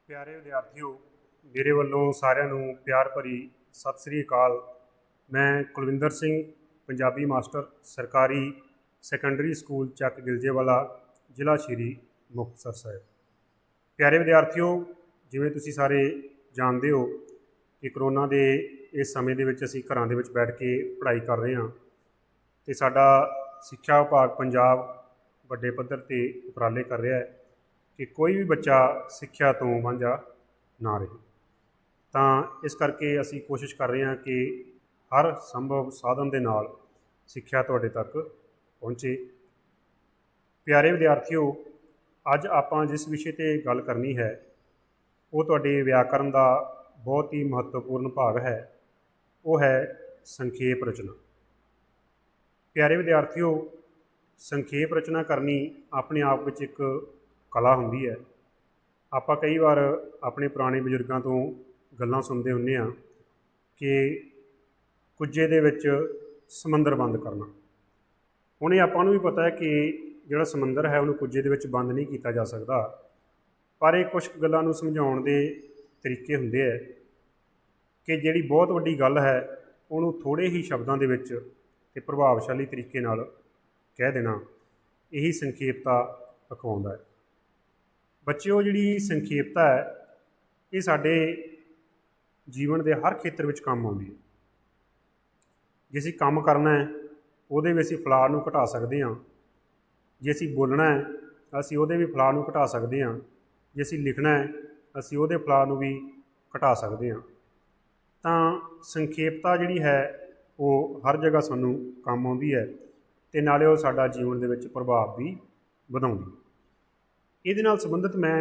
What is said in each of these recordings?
प्यारे विद्यार्थियों, मेरे वालों सारिਆਂ ਨੂੰ प्यार भरी सत श्री अकाल। मैं कुलविंदर सिंह, पंजाबी मास्टर, सरकारी सैकेंडरी स्कूल ਚੱਕ ਗਿਲਜੇਵਾਲਾ, ਜ਼ਿਲ੍ਹਾ ਸ਼੍ਰੀ ਮੁਕਤਸਰ ਸਾਹਿਬ। प्यारे विद्यार्थियों, ਜਿਵੇਂ ਤੁਸੀਂ ਸਾਰੇ ਜਾਣਦੇ ਹੋ ਕਿ ਕਰੋਨਾ ਦੇ ਇਸ ਸਮੇਂ ਦੇ ਵਿੱਚ ਅਸੀਂ ਘਰਾਂ ਦੇ ਵਿੱਚ ਬੈਠ ਕੇ ਪੜ੍ਹਾਈ ਕਰ ਰਹੇ ਹਾਂ ਅਤੇ ਸਾਡਾ ਸਿੱਖਿਆ ਵਿਭਾਗ ਪੰਜਾਬ ਵੱਡੇ ਪੱਧਰ 'ਤੇ ਉਪਰਾਲੇ ਕਰ ਰਿਹਾ ਹੈ कि कोई भी बच्चा सिक्ख्या तो वांझा ना रहे। तो इस करके असी कोशिश कर रहे हैं कि हर संभव साधन के नाल सिक्ख्या तुहाडे तक पहुँचे। प्यारे विद्यार्थियों, अज आपां जिस विषय ते गल करनी है वो तुहाडे व्याकरण का बहुत ही महत्वपूर्ण भाग है, वो है संखेप रचना। प्यारे विद्यार्थियों, संखेप रचना करनी अपने आप में एक कला होंदी है। आपां कई बार अपने पुराने बजुर्गों तो गल्लां सुनते हुंदे हां कि कुज्जे दे विच समंदर बंद करना। हुण इह आपां नूं भी पता है कि जिहड़ा समंदर है उहनूं कुज्जे दे विच बंद नहीं किया जा सकदा, पर इह कुछ गल्लां नूं समझाउण दे तरीके हुंदे है कि जिहड़ी बहुत वड्डी गल है उहनूं थोड़े ही शब्दां दे विच ते प्रभावशाली तरीके नाल कह देना, यही संखेपता अखवाउंदा है। बच्चों, जिहड़ी संखेपता है ये साडे जीवन के हर खेत्र में काम आउंदी है। जे असीं काम करना है उहदे विच असीं फलाह नूं घटा सकदे हां, जे असीं बोलना है असीं उहदे भी फलाह नूं घटा सकदे हां, जे असीं लिखना है असीं उहदे फलाह नूं भी घटा सकदे हां। तां संखेपता जिहड़ी है वो हर जगह सानूं काम आउंदी है ते नाले वो साडा जीवन दे विच प्रभाव भी वधाउंदी है। ਇਹਦੇ ਨਾਲ ਸੰਬੰਧਿਤ ਮੈਂ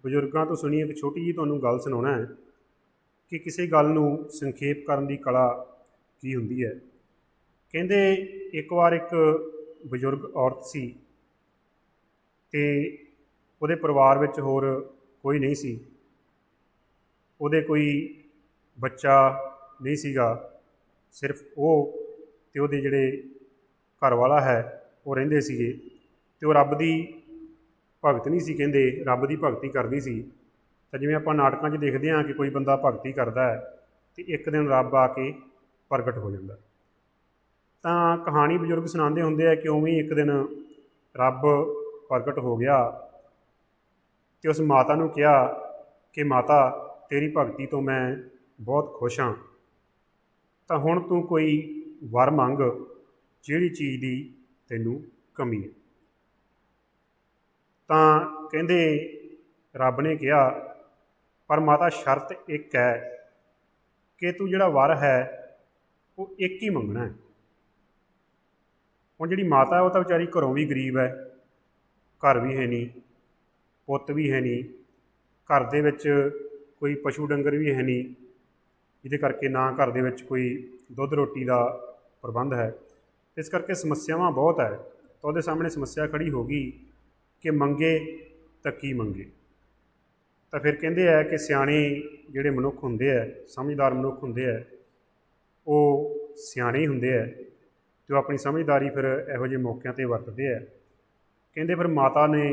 ਬਜ਼ੁਰਗਾਂ ਤੋਂ ਸੁਣੀ ਇੱਕ ਛੋਟੀ ਜਿਹੀ ਤੁਹਾਨੂੰ ਗੱਲ ਸੁਣਾਉਣਾ ਹੈ ਕਿ ਕਿਸੇ ਗੱਲ ਨੂੰ ਸੰਖੇਪ ਕਰਨ ਦੀ ਕਲਾ ਕੀ ਹੁੰਦੀ ਹੈ। ਕਹਿੰਦੇ ਇੱਕ ਵਾਰ ਇੱਕ ਬਜ਼ੁਰਗ ਔਰਤ ਸੀ ਅਤੇ ਉਹਦੇ ਪਰਿਵਾਰ ਵਿੱਚ ਹੋਰ ਕੋਈ ਨਹੀਂ ਸੀ, ਉਹਦੇ ਕੋਈ ਬੱਚਾ ਨਹੀਂ ਸੀਗਾ, ਸਿਰਫ ਉਹ ਅਤੇ ਉਹਦੇ ਜਿਹੜੇ ਘਰ ਵਾਲਾ ਹੈ ਉਹ ਰਹਿੰਦੇ ਸੀਗੇ ਅਤੇ ਉਹ ਰੱਬ ਦੀ भगत नहीं सी, कहते रब की भगती करती सी। तो जिवें आपां नाटकां 'च देखते हैं कि कोई बंदा भगती करता है तो एक दिन रब आके प्रगट हो जाता। तो कहानी बजुर्ग सुनाते होंगे है कि उवें एक दिन रब प्रगट हो गया तो उस माता नूं कहा कि माता तेरी भगती तो मैं बहुत खुश हाँ, तो हुण तू कोई वर मंग जिहड़ी चीज़ की तैनूं कमी है। तो कहते रब ने कहा पर माता शर्त एक है कि तू जिहड़ा वर है वो एक ही मंगना है। हुण जिहड़ी माता है वो तो बेचारी घरों भी गरीब है, घर भी है नहीं, पुत्त भी है नहीं, घर दे विच कोई पशु डंगर भी है नहीं, जिहदे करके ना घर दे विच कोई दुध रोटी का प्रबंध है। इस करके समस्यावां बहुत है। तो उहदे सामने समस्या खड़ी हो गई कि मंगे तो की मंगे। तो फिर कहते हैं कि सियाणे जिहड़े मनुख हुंदे है, समझदार मनुख हुंदे है, वो सियाणे ही हुंदे है तो अपनी समझदारी फिर इहो जिहे मौक़िਆਂ ते वरतदे है। कहते फिर माता ने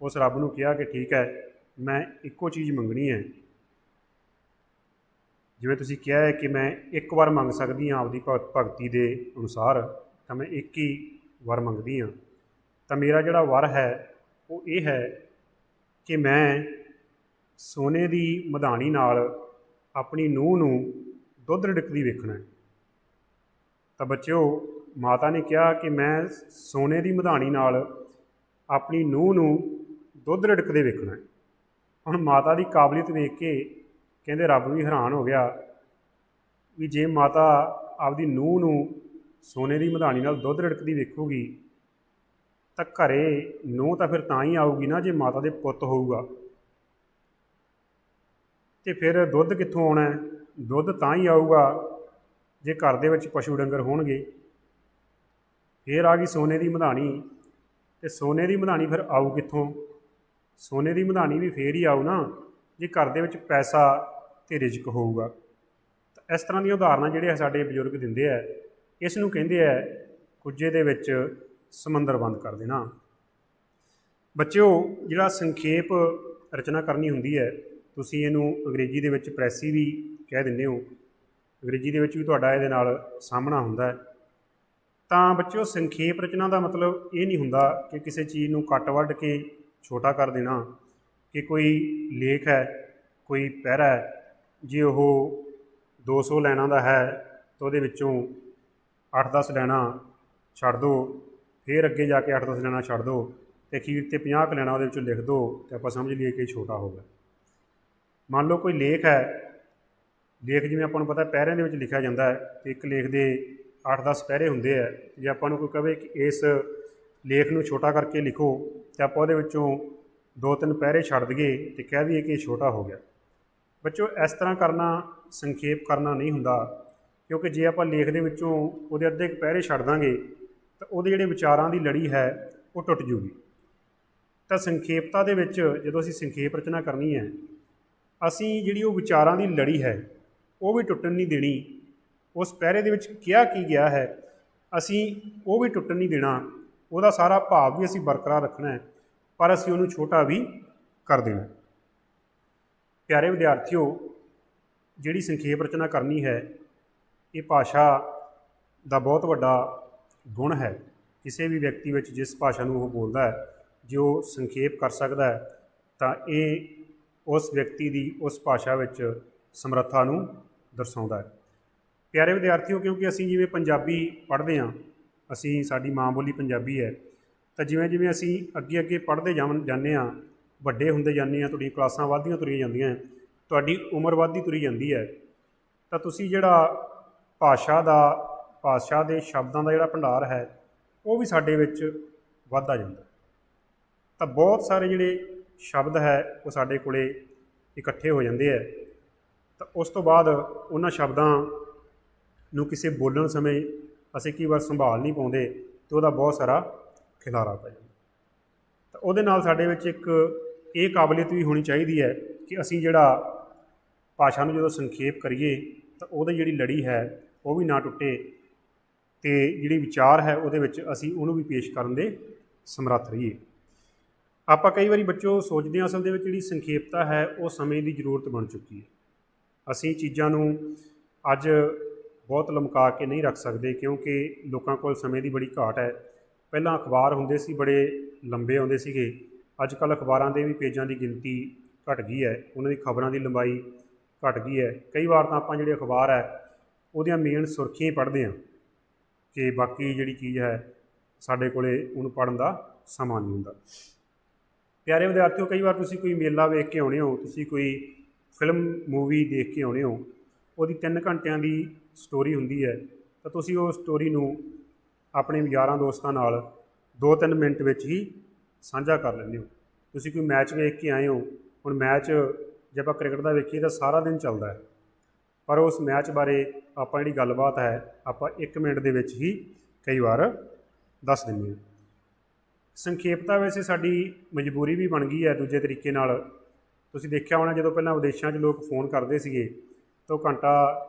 उस रब नूं कहा कि ठीक है मैं इक्को चीज़ मंगनी है, जिवें तुसीं कहा है कि मैं एक बार मंग सकदी हाँ आपदी भगती के अनुसार, तो मैं एक ही वर मंगदी हाँ। तो मेरा जिहड़ा वर है वो ये है कि मैं सोने की मधानी नाल अपनी नूह नूं दुध रिड़कदी वेखना है। तो बच्चों, माता ने कहा कि मैं सोने की मधानी नाल अपनी नूह नूं दुध रिड़कदे वेखना है। हुण माता की काबलियत वेख के कहते रब भी हैरान हो गया भी जे माता आपदी नूह नूं सोने की मधानी नाल दुध रिड़कदी वेखूगी तो घरे नूह तो फिर तां ही आऊगी ना जे माता दे पुत्त होऊगा, तो फिर दुध कित्थों आउणा है? दुध तां ही आऊगा जे घर दे विच पशु डंगर होणगे। फिर आ गई सोने की मधानी, तो सोने की मधानी फिर आऊ कित्थों? सोने की मधानी भी फिर ही आऊ ना जे घर दे विच पैसा ते रिजक होऊगा। तो इस तरह दी उदाहरणां जिहड़े साडे बजुर्ग दिंदे है, इस नूं कहिंदे है कुज्जे दे विच समंदर बंद कर देना। बच्चों, जिहड़ा संखेप ਰਚਨਾ ਕਰਨੀ ਹੁੰਦੀ ਹੈ ਤੁਸੀਂ ਇਹਨੂੰ ਅੰਗਰੇਜ਼ੀ ਦੇ ਵਿੱਚ ਪ੍ਰੈਸੀ ਵੀ ਕਹਿ ਦਿੰਦੇ ਹੋ, ਅੰਗਰੇਜ਼ੀ ਦੇ ਵਿੱਚ ਵੀ ਤੁਹਾਡਾ ਇਹਦੇ ਨਾਲ ਸਾਹਮਣਾ ਹੁੰਦਾ ਹੈ। ਤਾਂ ਬੱਚਿਓ ਸੰਖੇਪ ਰਚਨਾ ਦਾ ਮਤਲਬ ਇਹ ਨਹੀਂ ਹੁੰਦਾ ਕਿ ਕਿਸੇ ਚੀਜ਼ ਨੂੰ ਕੱਟ ਵੱਢ ਕੇ ਛੋਟਾ ਕਰ ਦੇਣਾ, ਕਿ ਕੋਈ ਲੇਖ ਹੈ, ਕੋਈ ਪੈਰਾ ਹੈ, ਜੇ ਉਹ 200 ਲਾਈਨਾਂ ਦਾ ਹੈ ਤਾਂ ਉਹਦੇ ਵਿੱਚੋਂ 8-10 ਲਾਈਨਾਂ ਛੱਡ ਦਿਓ, ਫਿਰ ਅੱਗੇ ਜਾ ਕੇ 8-10 ਲਾਈਨਾਂ ਛੱਡ ਦਿਓ ਅਤੇ ਅਖੀਰ 'ਤੇ 50 ਕੁ ਲਾਈਨਾਂ ਉਹਦੇ ਵਿੱਚੋਂ ਲਿਖ ਦਿਓ ਅਤੇ ਆਪਾਂ ਸਮਝ ਲਈਏ ਕਿ ਛੋਟਾ ਹੋ ਗਿਆ। ਮੰਨ ਲਓ ਕੋਈ ਲੇਖ ਹੈ, ਲੇਖ ਜਿਵੇਂ ਆਪਾਂ ਨੂੰ ਪਤਾ ਪੈਰਿਆਂ ਦੇ ਵਿੱਚ ਲਿਖਿਆ ਜਾਂਦਾ ਹੈ ਅਤੇ ਇੱਕ ਲੇਖ ਦੇ 8-10 ਪੈਰੇ ਹੁੰਦੇ ਹੈ। ਜੇ ਆਪਾਂ ਨੂੰ ਕੋਈ ਕਹੇ ਕਿ ਇਸ ਲੇਖ ਨੂੰ ਛੋਟਾ ਕਰਕੇ ਲਿਖੋ ਅਤੇ ਆਪਾਂ ਉਹਦੇ ਵਿੱਚੋਂ 2-3 ਪੈਰੇ ਛੱਡ ਦਈਏ ਅਤੇ ਕਹਿ ਦਈਏ ਕਿ ਇਹ ਛੋਟਾ ਹੋ ਗਿਆ। ਬੱਚੋ ਇਸ ਤਰ੍ਹਾਂ ਕਰਨਾ ਸੰਖੇਪ ਕਰਨਾ ਨਹੀਂ ਹੁੰਦਾ, ਕਿਉਂਕਿ ਜੇ ਆਪਾਂ ਲੇਖ ਦੇ ਵਿੱਚੋਂ ਉਹਦੇ ਅੱਧੇ ਕੁ ਪੈਰੇ ਛੱਡ ਦਾਂਗੇ ਤਾਂ ਉਹਦੇ ਜਿਹੜੇ ਵਿਚਾਰਾਂ ਦੀ ਲੜੀ ਹੈ ਉਹ ਟੁੱਟ ਜੂਗੀ। ਤਾਂ ਸੰਖੇਪਤਾ ਦੇ ਵਿੱਚ ਜਦੋਂ ਅਸੀਂ ਸੰਖੇਪ ਰਚਨਾ ਕਰਨੀ ਹੈ, ਅਸੀਂ ਜਿਹੜੀ ਉਹ ਵਿਚਾਰਾਂ ਦੀ ਲੜੀ ਹੈ ਉਹ ਵੀ ਟੁੱਟਣ ਨਹੀਂ ਦੇਣੀ। ਉਸ ਪੈਰੇ ਦੇ ਵਿੱਚ ਕਿਹਾ ਕੀ ਗਿਆ ਹੈ ਅਸੀਂ ਉਹ ਵੀ ਟੁੱਟਣ ਨਹੀਂ ਦੇਣਾ, ਉਹਦਾ ਸਾਰਾ ਭਾਵ ਵੀ ਅਸੀਂ ਬਰਕਰਾਰ ਰੱਖਣਾ ਹੈ, ਪਰ ਅਸੀਂ ਉਹਨੂੰ ਛੋਟਾ ਵੀ ਕਰ ਦੇਣਾ। ਪਿਆਰੇ ਵਿਦਿਆਰਥੀਓ, ਜਿਹੜੀ ਸੰਖੇਪ ਰਚਨਾ ਕਰਨੀ ਹੈ ਇਹ ਭਾਸ਼ਾ ਦਾ ਬਹੁਤ ਵੱਡਾ ਗੁਣ ਹੈ। ਕਿਸੇ ਵੀ ਵਿਅਕਤੀ ਵਿੱਚ ਜਿਸ ਭਾਸ਼ਾ ਨੂੰ ਉਹ ਬੋਲਦਾ ਹੈ, ਜੇ ਉਹ ਸੰਖੇਪ ਕਰ ਸਕਦਾ ਹੈ ਤਾਂ ਇਹ ਉਸ ਵਿਅਕਤੀ ਦੀ ਉਸ ਭਾਸ਼ਾ ਵਿੱਚ ਸਮਰੱਥਾ ਨੂੰ ਦਰਸਾਉਂਦਾ ਹੈ। ਪਿਆਰੇ ਵਿਦਿਆਰਥੀਓ, ਕਿਉਂਕਿ ਅਸੀਂ ਜਿਵੇਂ ਪੰਜਾਬੀ ਪੜ੍ਹਦੇ ਹਾਂ, ਅਸੀਂ ਸਾਡੀ ਮਾਂ ਬੋਲੀ ਪੰਜਾਬੀ ਹੈ, ਤਾਂ ਜਿਵੇਂ ਜਿਵੇਂ ਅਸੀਂ ਅੱਗੇ ਅੱਗੇ ਪੜ੍ਹਦੇ ਜਾਂਦੇ ਹਾਂ, ਵੱਡੇ ਹੁੰਦੇ ਜਾਂਦੇ ਹਾਂ, ਤੁਹਾਡੀਆਂ ਕਲਾਸਾਂ ਵੱਧਦੀਆਂ ਤੁਰੀਆਂ ਜਾਂਦੀਆਂ, ਤੁਹਾਡੀ ਉਮਰ ਵੱਧਦੀ ਤੁਰੀ ਜਾਂਦੀ ਹੈ, ਤਾਂ ਤੁਸੀਂ ਜਿਹੜਾ ਭਾਸ਼ਾ ਦੇ ਸ਼ਬਦਾਂ ਦਾ ਜਿਹੜਾ ਭੰਡਾਰ ਹੈ ਉਹ ਵੀ ਸਾਡੇ ਵਿੱਚ ਵੱਧਦਾ ਜਾਂਦਾ। ਤਾਂ ਬਹੁਤ ਸਾਰੇ ਜਿਹੜੇ ਸ਼ਬਦ ਹੈ ਉਹ ਸਾਡੇ ਕੋਲ ਇਕੱਠੇ ਹੋ ਜਾਂਦੇ ਹੈ, ਤਾਂ ਉਸ ਤੋਂ ਬਾਅਦ ਉਹਨਾਂ ਸ਼ਬਦਾਂ ਨੂੰ ਕਿਸੇ ਬੋਲਣ ਸਮੇਂ ਅਸੀਂ ਕਈ ਵਾਰ ਸੰਭਾਲ ਨਹੀਂ ਪਾਉਂਦੇ ਅਤੇ ਉਹਦਾ ਬਹੁਤ ਸਾਰਾ ਖਿਲਾਰਾ ਪੈ ਜਾਂਦਾ। ਤਾਂ ਉਹਦੇ ਨਾਲ ਸਾਡੇ ਵਿੱਚ ਇੱਕ ਇਹ ਕਾਬਲੀਅਤ ਵੀ ਹੋਣੀ ਚਾਹੀਦੀ ਹੈ ਕਿ ਅਸੀਂ ਜਿਹੜਾ ਭਾਸ਼ਾ ਨੂੰ ਜਦੋਂ ਸੰਖੇਪ ਕਰੀਏ ਤਾਂ ਉਹਦੀ ਜਿਹੜੀ ਲੜੀ ਹੈ ਉਹ ਵੀ ਨਾ ਟੁੱਟੇ, ਅਤੇ ਜਿਹੜੀ ਵਿਚਾਰ ਹੈ ਉਹਦੇ ਵਿੱਚ ਅਸੀਂ ਉਹਨੂੰ ਵੀ ਪੇਸ਼ ਕਰਨ ਦੇ ਸਮਰੱਥ ਰਹੀਏ। ਆਪਾਂ ਕਈ ਵਾਰੀ ਬੱਚੋ ਸੋਚਦੇ ਹਾਂ ਅਸਲ ਦੇ ਵਿੱਚ ਜਿਹੜੀ ਸੰਖੇਪਤਾ ਹੈ ਉਹ ਸਮੇਂ ਦੀ ਜ਼ਰੂਰਤ ਬਣ ਚੁੱਕੀ ਹੈ। ਅਸੀਂ ਚੀਜ਼ਾਂ ਨੂੰ ਅੱਜ ਬਹੁਤ ਲਮਕਾ ਕੇ ਨਹੀਂ ਰੱਖ ਸਕਦੇ, ਕਿਉਂਕਿ ਲੋਕਾਂ ਕੋਲ ਸਮੇਂ ਦੀ ਬੜੀ ਘਾਟ ਹੈ। ਪਹਿਲਾਂ ਅਖਬਾਰ ਹੁੰਦੇ ਸੀ, ਬੜੇ ਲੰਬੇ ਆਉਂਦੇ ਸੀਗੇ, ਅੱਜ ਕੱਲ੍ਹ ਅਖਬਾਰਾਂ ਦੇ ਵੀ ਪੇਜਾਂ ਦੀ ਗਿਣਤੀ ਘਟ ਗਈ ਹੈ, ਉਹਨਾਂ ਦੀ ਖਬਰਾਂ ਦੀ ਲੰਬਾਈ ਘਟ ਗਈ ਹੈ। ਕਈ ਵਾਰ ਤਾਂ ਆਪਾਂ ਜਿਹੜੇ ਅਖਬਾਰ ਹੈ ਉਹਦੀਆਂ ਮੇਨ ਸੁਰਖੀਆਂ ਹੀ ਪੜ੍ਹਦੇ ਹਾਂ, ਕਿ ਬਾਕੀ ਜਿਹੜੀ ਚੀਜ਼ ਹੈ ਸਾਡੇ ਕੋਲ ਉਹਨੂੰ ਪੜ੍ਹਨ ਦਾ ਸਮਾਂ ਨਹੀਂ ਹੁੰਦਾ। ਪਿਆਰੇ ਵਿਦਿਆਰਥੀਓ, ਕਈ ਵਾਰ ਤੁਸੀਂ ਕੋਈ ਮੇਲਾ ਵੇਖ ਕੇ ਆਉਣੇ ਹੋ, ਤੁਸੀਂ ਕੋਈ ਫਿਲਮ ਮੂਵੀ ਦੇਖ ਕੇ ਆਉਣੇ ਹੋ, ਉਹਦੀ 3 ਘੰਟਿਆਂ ਦੀ ਸਟੋਰੀ ਹੁੰਦੀ ਹੈ, ਤਾਂ ਤੁਸੀਂ ਉਹ ਸਟੋਰੀ ਨੂੰ ਆਪਣੇ ਯਾਰਾਂ ਦੋਸਤਾਂ ਨਾਲ 2-3 ਮਿੰਟ ਵਿੱਚ ਹੀ ਸਾਂਝਾ ਕਰ ਲੈਂਦੇ ਹੋ। ਤੁਸੀਂ ਕੋਈ ਮੈਚ ਵੇਖ ਕੇ ਆਏ ਹੋ, ਹੁਣ ਮੈਚ ਜੇ ਆਪਾਂ ਕ੍ਰਿਕਟ ਦਾ ਵੇਖੀਏ ਤਾਂ ਸਾਰਾ ਦਿਨ ਚੱਲਦਾ ਹੈ, ਪਰ ਉਸ ਮੈਚ ਬਾਰੇ ਆਪਾਂ ਜਿਹੜੀ ਗੱਲਬਾਤ ਹੈ ਆਪਾਂ 1 ਮਿੰਟ ਦੇ ਵਿੱਚ ਹੀ ਕਈ ਵਾਰ ਦੱਸ ਦਿੰਦੇ ਹਾਂ। ਸੰਖੇਪਤਾ ਵੈਸੇ ਸਾਡੀ ਮਜਬੂਰੀ ਵੀ ਬਣ ਗਈ ਹੈ। ਦੂਜੇ ਤਰੀਕੇ ਨਾਲ ਤੁਸੀਂ ਦੇਖਿਆ ਹੋਣਾ, ਜਦੋਂ ਪਹਿਲਾਂ ਵਿਦੇਸ਼ਾਂ 'ਚ ਲੋਕ ਫ਼ੋਨ ਕਰਦੇ ਸੀਗੇ ਤਾਂ ਉਹ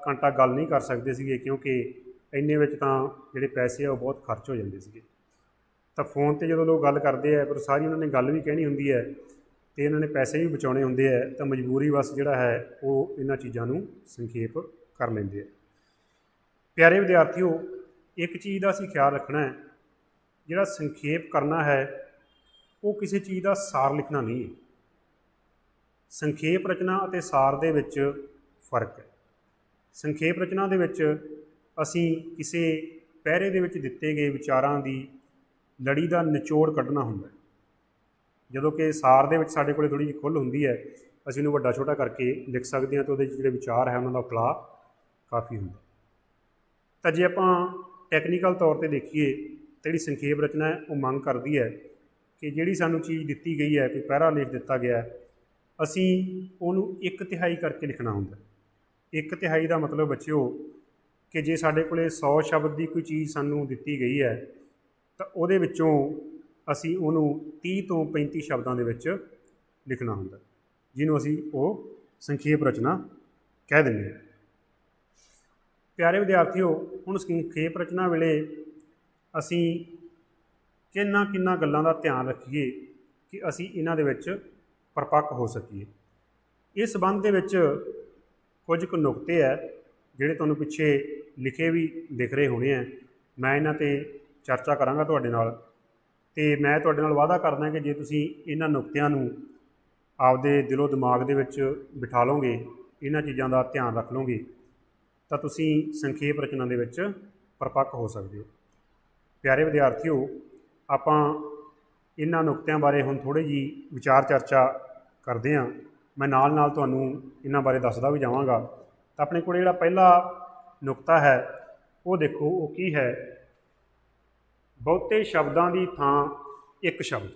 ਘੰਟਾ ਗੱਲ ਨਹੀਂ ਕਰ ਸਕਦੇ ਸੀਗੇ, ਕਿਉਂਕਿ ਇੰਨੇ ਵਿੱਚ ਤਾਂ ਜਿਹੜੇ ਪੈਸੇ ਆ ਉਹ ਬਹੁਤ ਖਰਚ ਹੋ ਜਾਂਦੇ ਸੀਗੇ। ਤਾਂ ਫ਼ੋਨ 'ਤੇ ਜਦੋਂ ਲੋਕ ਗੱਲ ਕਰਦੇ ਆ, ਪਰ ਸਾਰੀ ਉਹਨਾਂ ਨੇ ਗੱਲ ਵੀ ਕਹਿਣੀ ਹੁੰਦੀ ਹੈ ਅਤੇ ਇਹਨਾਂ ਨੇ ਪੈਸੇ ਵੀ ਬਚਾਉਣੇ ਹੁੰਦੇ ਹੈ, ਤਾਂ ਮਜਬੂਰੀ ਵਸ ਜਿਹੜਾ ਹੈ ਉਹ ਇਹਨਾਂ ਚੀਜ਼ਾਂ ਨੂੰ ਸੰਖੇਪ ਕਰ ਲੈਂਦੇ ਆ। ਪਿਆਰੇ ਵਿਦਿਆਰਥੀਓ, ਇੱਕ ਚੀਜ਼ ਦਾ ਅਸੀਂ ਖਿਆਲ ਰੱਖਣਾ ਹੈ, ਜਿਹੜਾ ਸੰਖੇਪ ਕਰਨਾ ਹੈ ਉਹ ਕਿਸੇ ਚੀਜ਼ ਦਾ ਸਾਰ ਲਿਖਣਾ ਨਹੀਂ ਹੈ। ਸੰਖੇਪ ਰਚਨਾ ਅਤੇ ਸਾਰ ਦੇ ਵਿੱਚ ਫਰਕ ਹੈ। ਸੰਖੇਪ ਰਚਨਾ ਦੇ ਵਿੱਚ ਅਸੀਂ ਕਿਸੇ ਪਹਿਰੇ ਦੇ ਵਿੱਚ ਦਿੱਤੇ ਗਏ ਵਿਚਾਰਾਂ ਦੀ ਲੜੀ ਦਾ ਨਿਚੋੜ ਕੱਢਣਾ ਹੁੰਦਾ ਹੈ, ਜਦੋਂ ਕਿ ਸਾਰ ਦੇ ਵਿੱਚ ਸਾਡੇ ਕੋਲ ਥੋੜ੍ਹੀ ਜਿਹੀ ਖੁੱਲ੍ਹ ਹੁੰਦੀ ਹੈ, ਅਸੀਂ ਉਹਨੂੰ ਵੱਡਾ ਛੋਟਾ ਕਰਕੇ ਲਿਖ ਸਕਦੇ ਹਾਂ, ਤਾਂ ਉਹਦੇ 'ਚ ਜਿਹੜੇ ਵਿਚਾਰ ਹੈ ਉਹਨਾਂ ਦਾ ਫੈਲਾਅ ਕਾਫੀ ਹੁੰਦਾ। ਤਾਂ ਜੇ ਆਪਾਂ ਟੈਕਨੀਕਲ ਤੌਰ 'ਤੇ ਦੇਖੀਏ ਤਾਂ ਜਿਹੜੀ ਸੰਖੇਪ ਰਚਨਾ ਹੈ ਉਹ ਮੰਗ ਕਰਦੀ ਹੈ ਕਿ ਜਿਹੜੀ ਸਾਨੂੰ ਚੀਜ਼ ਦਿੱਤੀ ਗਈ ਹੈ, ਕੋਈ ਪਹਿਰਾ ਲਿਖ ਦਿੱਤਾ ਗਿਆ, ਅਸੀਂ ਉਹਨੂੰ 1/3 ਕਰਕੇ ਲਿਖਣਾ ਹੁੰਦਾ। 1/3 ਦਾ ਮਤਲਬ ਬੱਚਿਓ ਕਿ ਜੇ ਸਾਡੇ ਕੋਲ 100 ਸ਼ਬਦ ਦੀ ਕੋਈ ਚੀਜ਼ ਸਾਨੂੰ ਦਿੱਤੀ ਗਈ ਹੈ ਤਾਂ ਉਹਦੇ ਵਿੱਚੋਂ ਅਸੀਂ ਉਹਨੂੰ 30 ਤੋਂ 35 ਸ਼ਬਦਾਂ ਦੇ ਵਿੱਚ ਲਿਖਣਾ ਹੁੰਦਾ, ਜਿਹਨੂੰ ਅਸੀਂ ਉਹ ਸੰਖੇਪ ਰਚਨਾ ਕਹਿ ਦਿੰਦੇ ਹਾਂ। ਪਿਆਰੇ ਵਿਦਿਆਰਥੀਓ, ਹੁਣ ਸੰਖੇਪ ਰਚਨਾ ਵੇਲੇ ਅਸੀਂ ਕਿੰਨਾ ਗੱਲਾਂ ਦਾ ਧਿਆਨ ਰੱਖੀਏ ਕਿ ਅਸੀਂ ਇਹਨਾਂ ਦੇ ਵਿੱਚ ਪਰਪੱਕ ਹੋ ਸਕੀਏ। ਇਸ ਸੰਬੰਧ ਦੇ ਵਿੱਚ ਕੁਝ ਕੁ ਨੁਕਤੇ ਹੈ ਜਿਹੜੇ ਤੁਹਾਨੂੰ ਪਿੱਛੇ ਲਿਖੇ ਵੀ ਦਿਖ ਰਹੇ ਹੋਣੇ ਹੈ। ਮੈਂ ਇਹਨਾਂ 'ਤੇ ਚਰਚਾ ਕਰਾਂਗਾ ਤੁਹਾਡੇ ਨਾਲ, ਅਤੇ ਮੈਂ ਤੁਹਾਡੇ ਨਾਲ ਵਾਅਦਾ ਕਰਦਾ ਕਿ ਜੇ ਤੁਸੀਂ ਇਹਨਾਂ ਨੁਕਤਿਆਂ ਨੂੰ ਆਪਦੇ ਦਿਲੋਂ ਦਿਮਾਗ ਦੇ ਵਿੱਚ ਬਿਠਾ ਲਓਗੇ, ਇਹਨਾਂ ਚੀਜ਼ਾਂ ਦਾ ਧਿਆਨ ਰੱਖ ਲਓਗੇ, ਤਾਂ ਤੁਸੀਂ ਸੰਖੇਪ ਰਚਨਾ ਦੇ ਵਿੱਚ ਪਰਪੱਕ ਹੋ ਸਕਦੇ ਹੋ। ਪਿਆਰੇ ਵਿਦਿਆਰਥੀਓ, ਆਪਾਂ ਇਹਨਾਂ ਨੁਕਤਿਆਂ ਬਾਰੇ ਹੁਣ ਥੋੜ੍ਹੀ ਜਿਹੀ ਵਿਚਾਰ ਚਰਚਾ ਕਰਦੇ ਹਾਂ। ਮੈਂ ਨਾਲ ਨਾਲ ਤੁਹਾਨੂੰ ਇਹਨਾਂ ਬਾਰੇ ਦੱਸਦਾ ਵੀ ਜਾਵਾਂਗਾ। ਤਾਂ ਆਪਣੇ ਕੋਲ ਜਿਹੜਾ ਪਹਿਲਾ ਨੁਕਤਾ ਹੈ ਉਹ ਦੇਖੋ, ਉਹ ਕੀ ਹੈ? ਬਹੁਤੇ ਸ਼ਬਦਾਂ ਦੀ ਥਾਂ ਇੱਕ ਸ਼ਬਦ।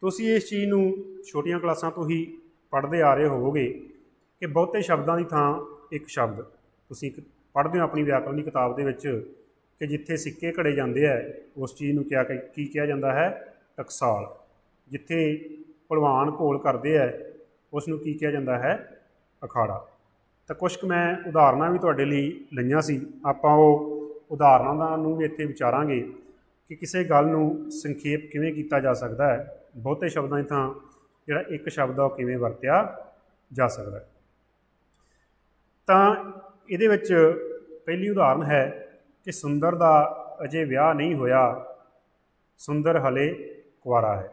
ਤੁਸੀਂ ਇਸ ਚੀਜ਼ ਨੂੰ ਛੋਟੀਆਂ ਕਲਾਸਾਂ ਤੋਂ ਹੀ ਪੜ੍ਹਦੇ ਆ ਰਹੇ ਹੋਵੋਗੇ ਕਿ ਬਹੁਤੇ ਸ਼ਬਦਾਂ ਦੀ ਥਾਂ ਇੱਕ ਸ਼ਬਦ। ਤੁਸੀਂ ਪੜ੍ਹਦੇ ਹੋ ਆਪਣੀ ਵਿਆਕਰਨ ਦੀ ਕਿਤਾਬ ਦੇ ਵਿੱਚ ਕਿ ਜਿੱਥੇ ਸਿੱਕੇ ਘੜੇ ਜਾਂਦੇ ਹੈ ਉਸ ਚੀਜ਼ ਨੂੰ ਕੀ ਕਿਹਾ ਜਾਂਦਾ ਹੈ? ਟਕਸਾਲ। ਜਿੱਥੇ ਭਲਵਾਨ ਘੋਲ ਕਰਦੇ ਹੈ ਉਸ ਨੂੰ ਕੀ ਕਿਹਾ ਜਾਂਦਾ ਹੈ? ਅਖਾੜਾ। ਤਾਂ ਕੁਛ ਕੁ ਮੈਂ ਉਦਾਹਰਨਾਂ ਵੀ ਤੁਹਾਡੇ ਲਈ ਲਈਆਂ ਸੀ। ਆਪਾਂ ਉਹ ਉਦਾਹਰਨਾਂ ਦਾ ਨੂੰ ਵੀ ਇੱਥੇ ਵਿਚਾਰਾਂਗੇ ਕਿ ਕਿਸੇ ਗੱਲ ਨੂੰ ਸੰਖੇਪ ਕਿਵੇਂ ਕੀਤਾ ਜਾ ਸਕਦਾ ਹੈ, ਬਹੁਤੇ ਸ਼ਬਦਾਂ ਦੀ ਥਾਂ ਜਿਹੜਾ ਇੱਕ ਸ਼ਬਦ ਆ ਉਹ ਕਿਵੇਂ ਵਰਤਿਆ ਜਾ ਸਕਦਾ। ਤਾਂ ਇਹਦੇ ਵਿੱਚ ਪਹਿਲੀ ਉਦਾਹਰਨ ਹੈ ਕਿ ਸੁੰਦਰ ਦਾ ਅਜੇ ਵਿਆਹ ਨਹੀਂ ਹੋਇਆ, ਸੁੰਦਰ ਹਲੇ ਕੁਆਰਾ ਹੈ।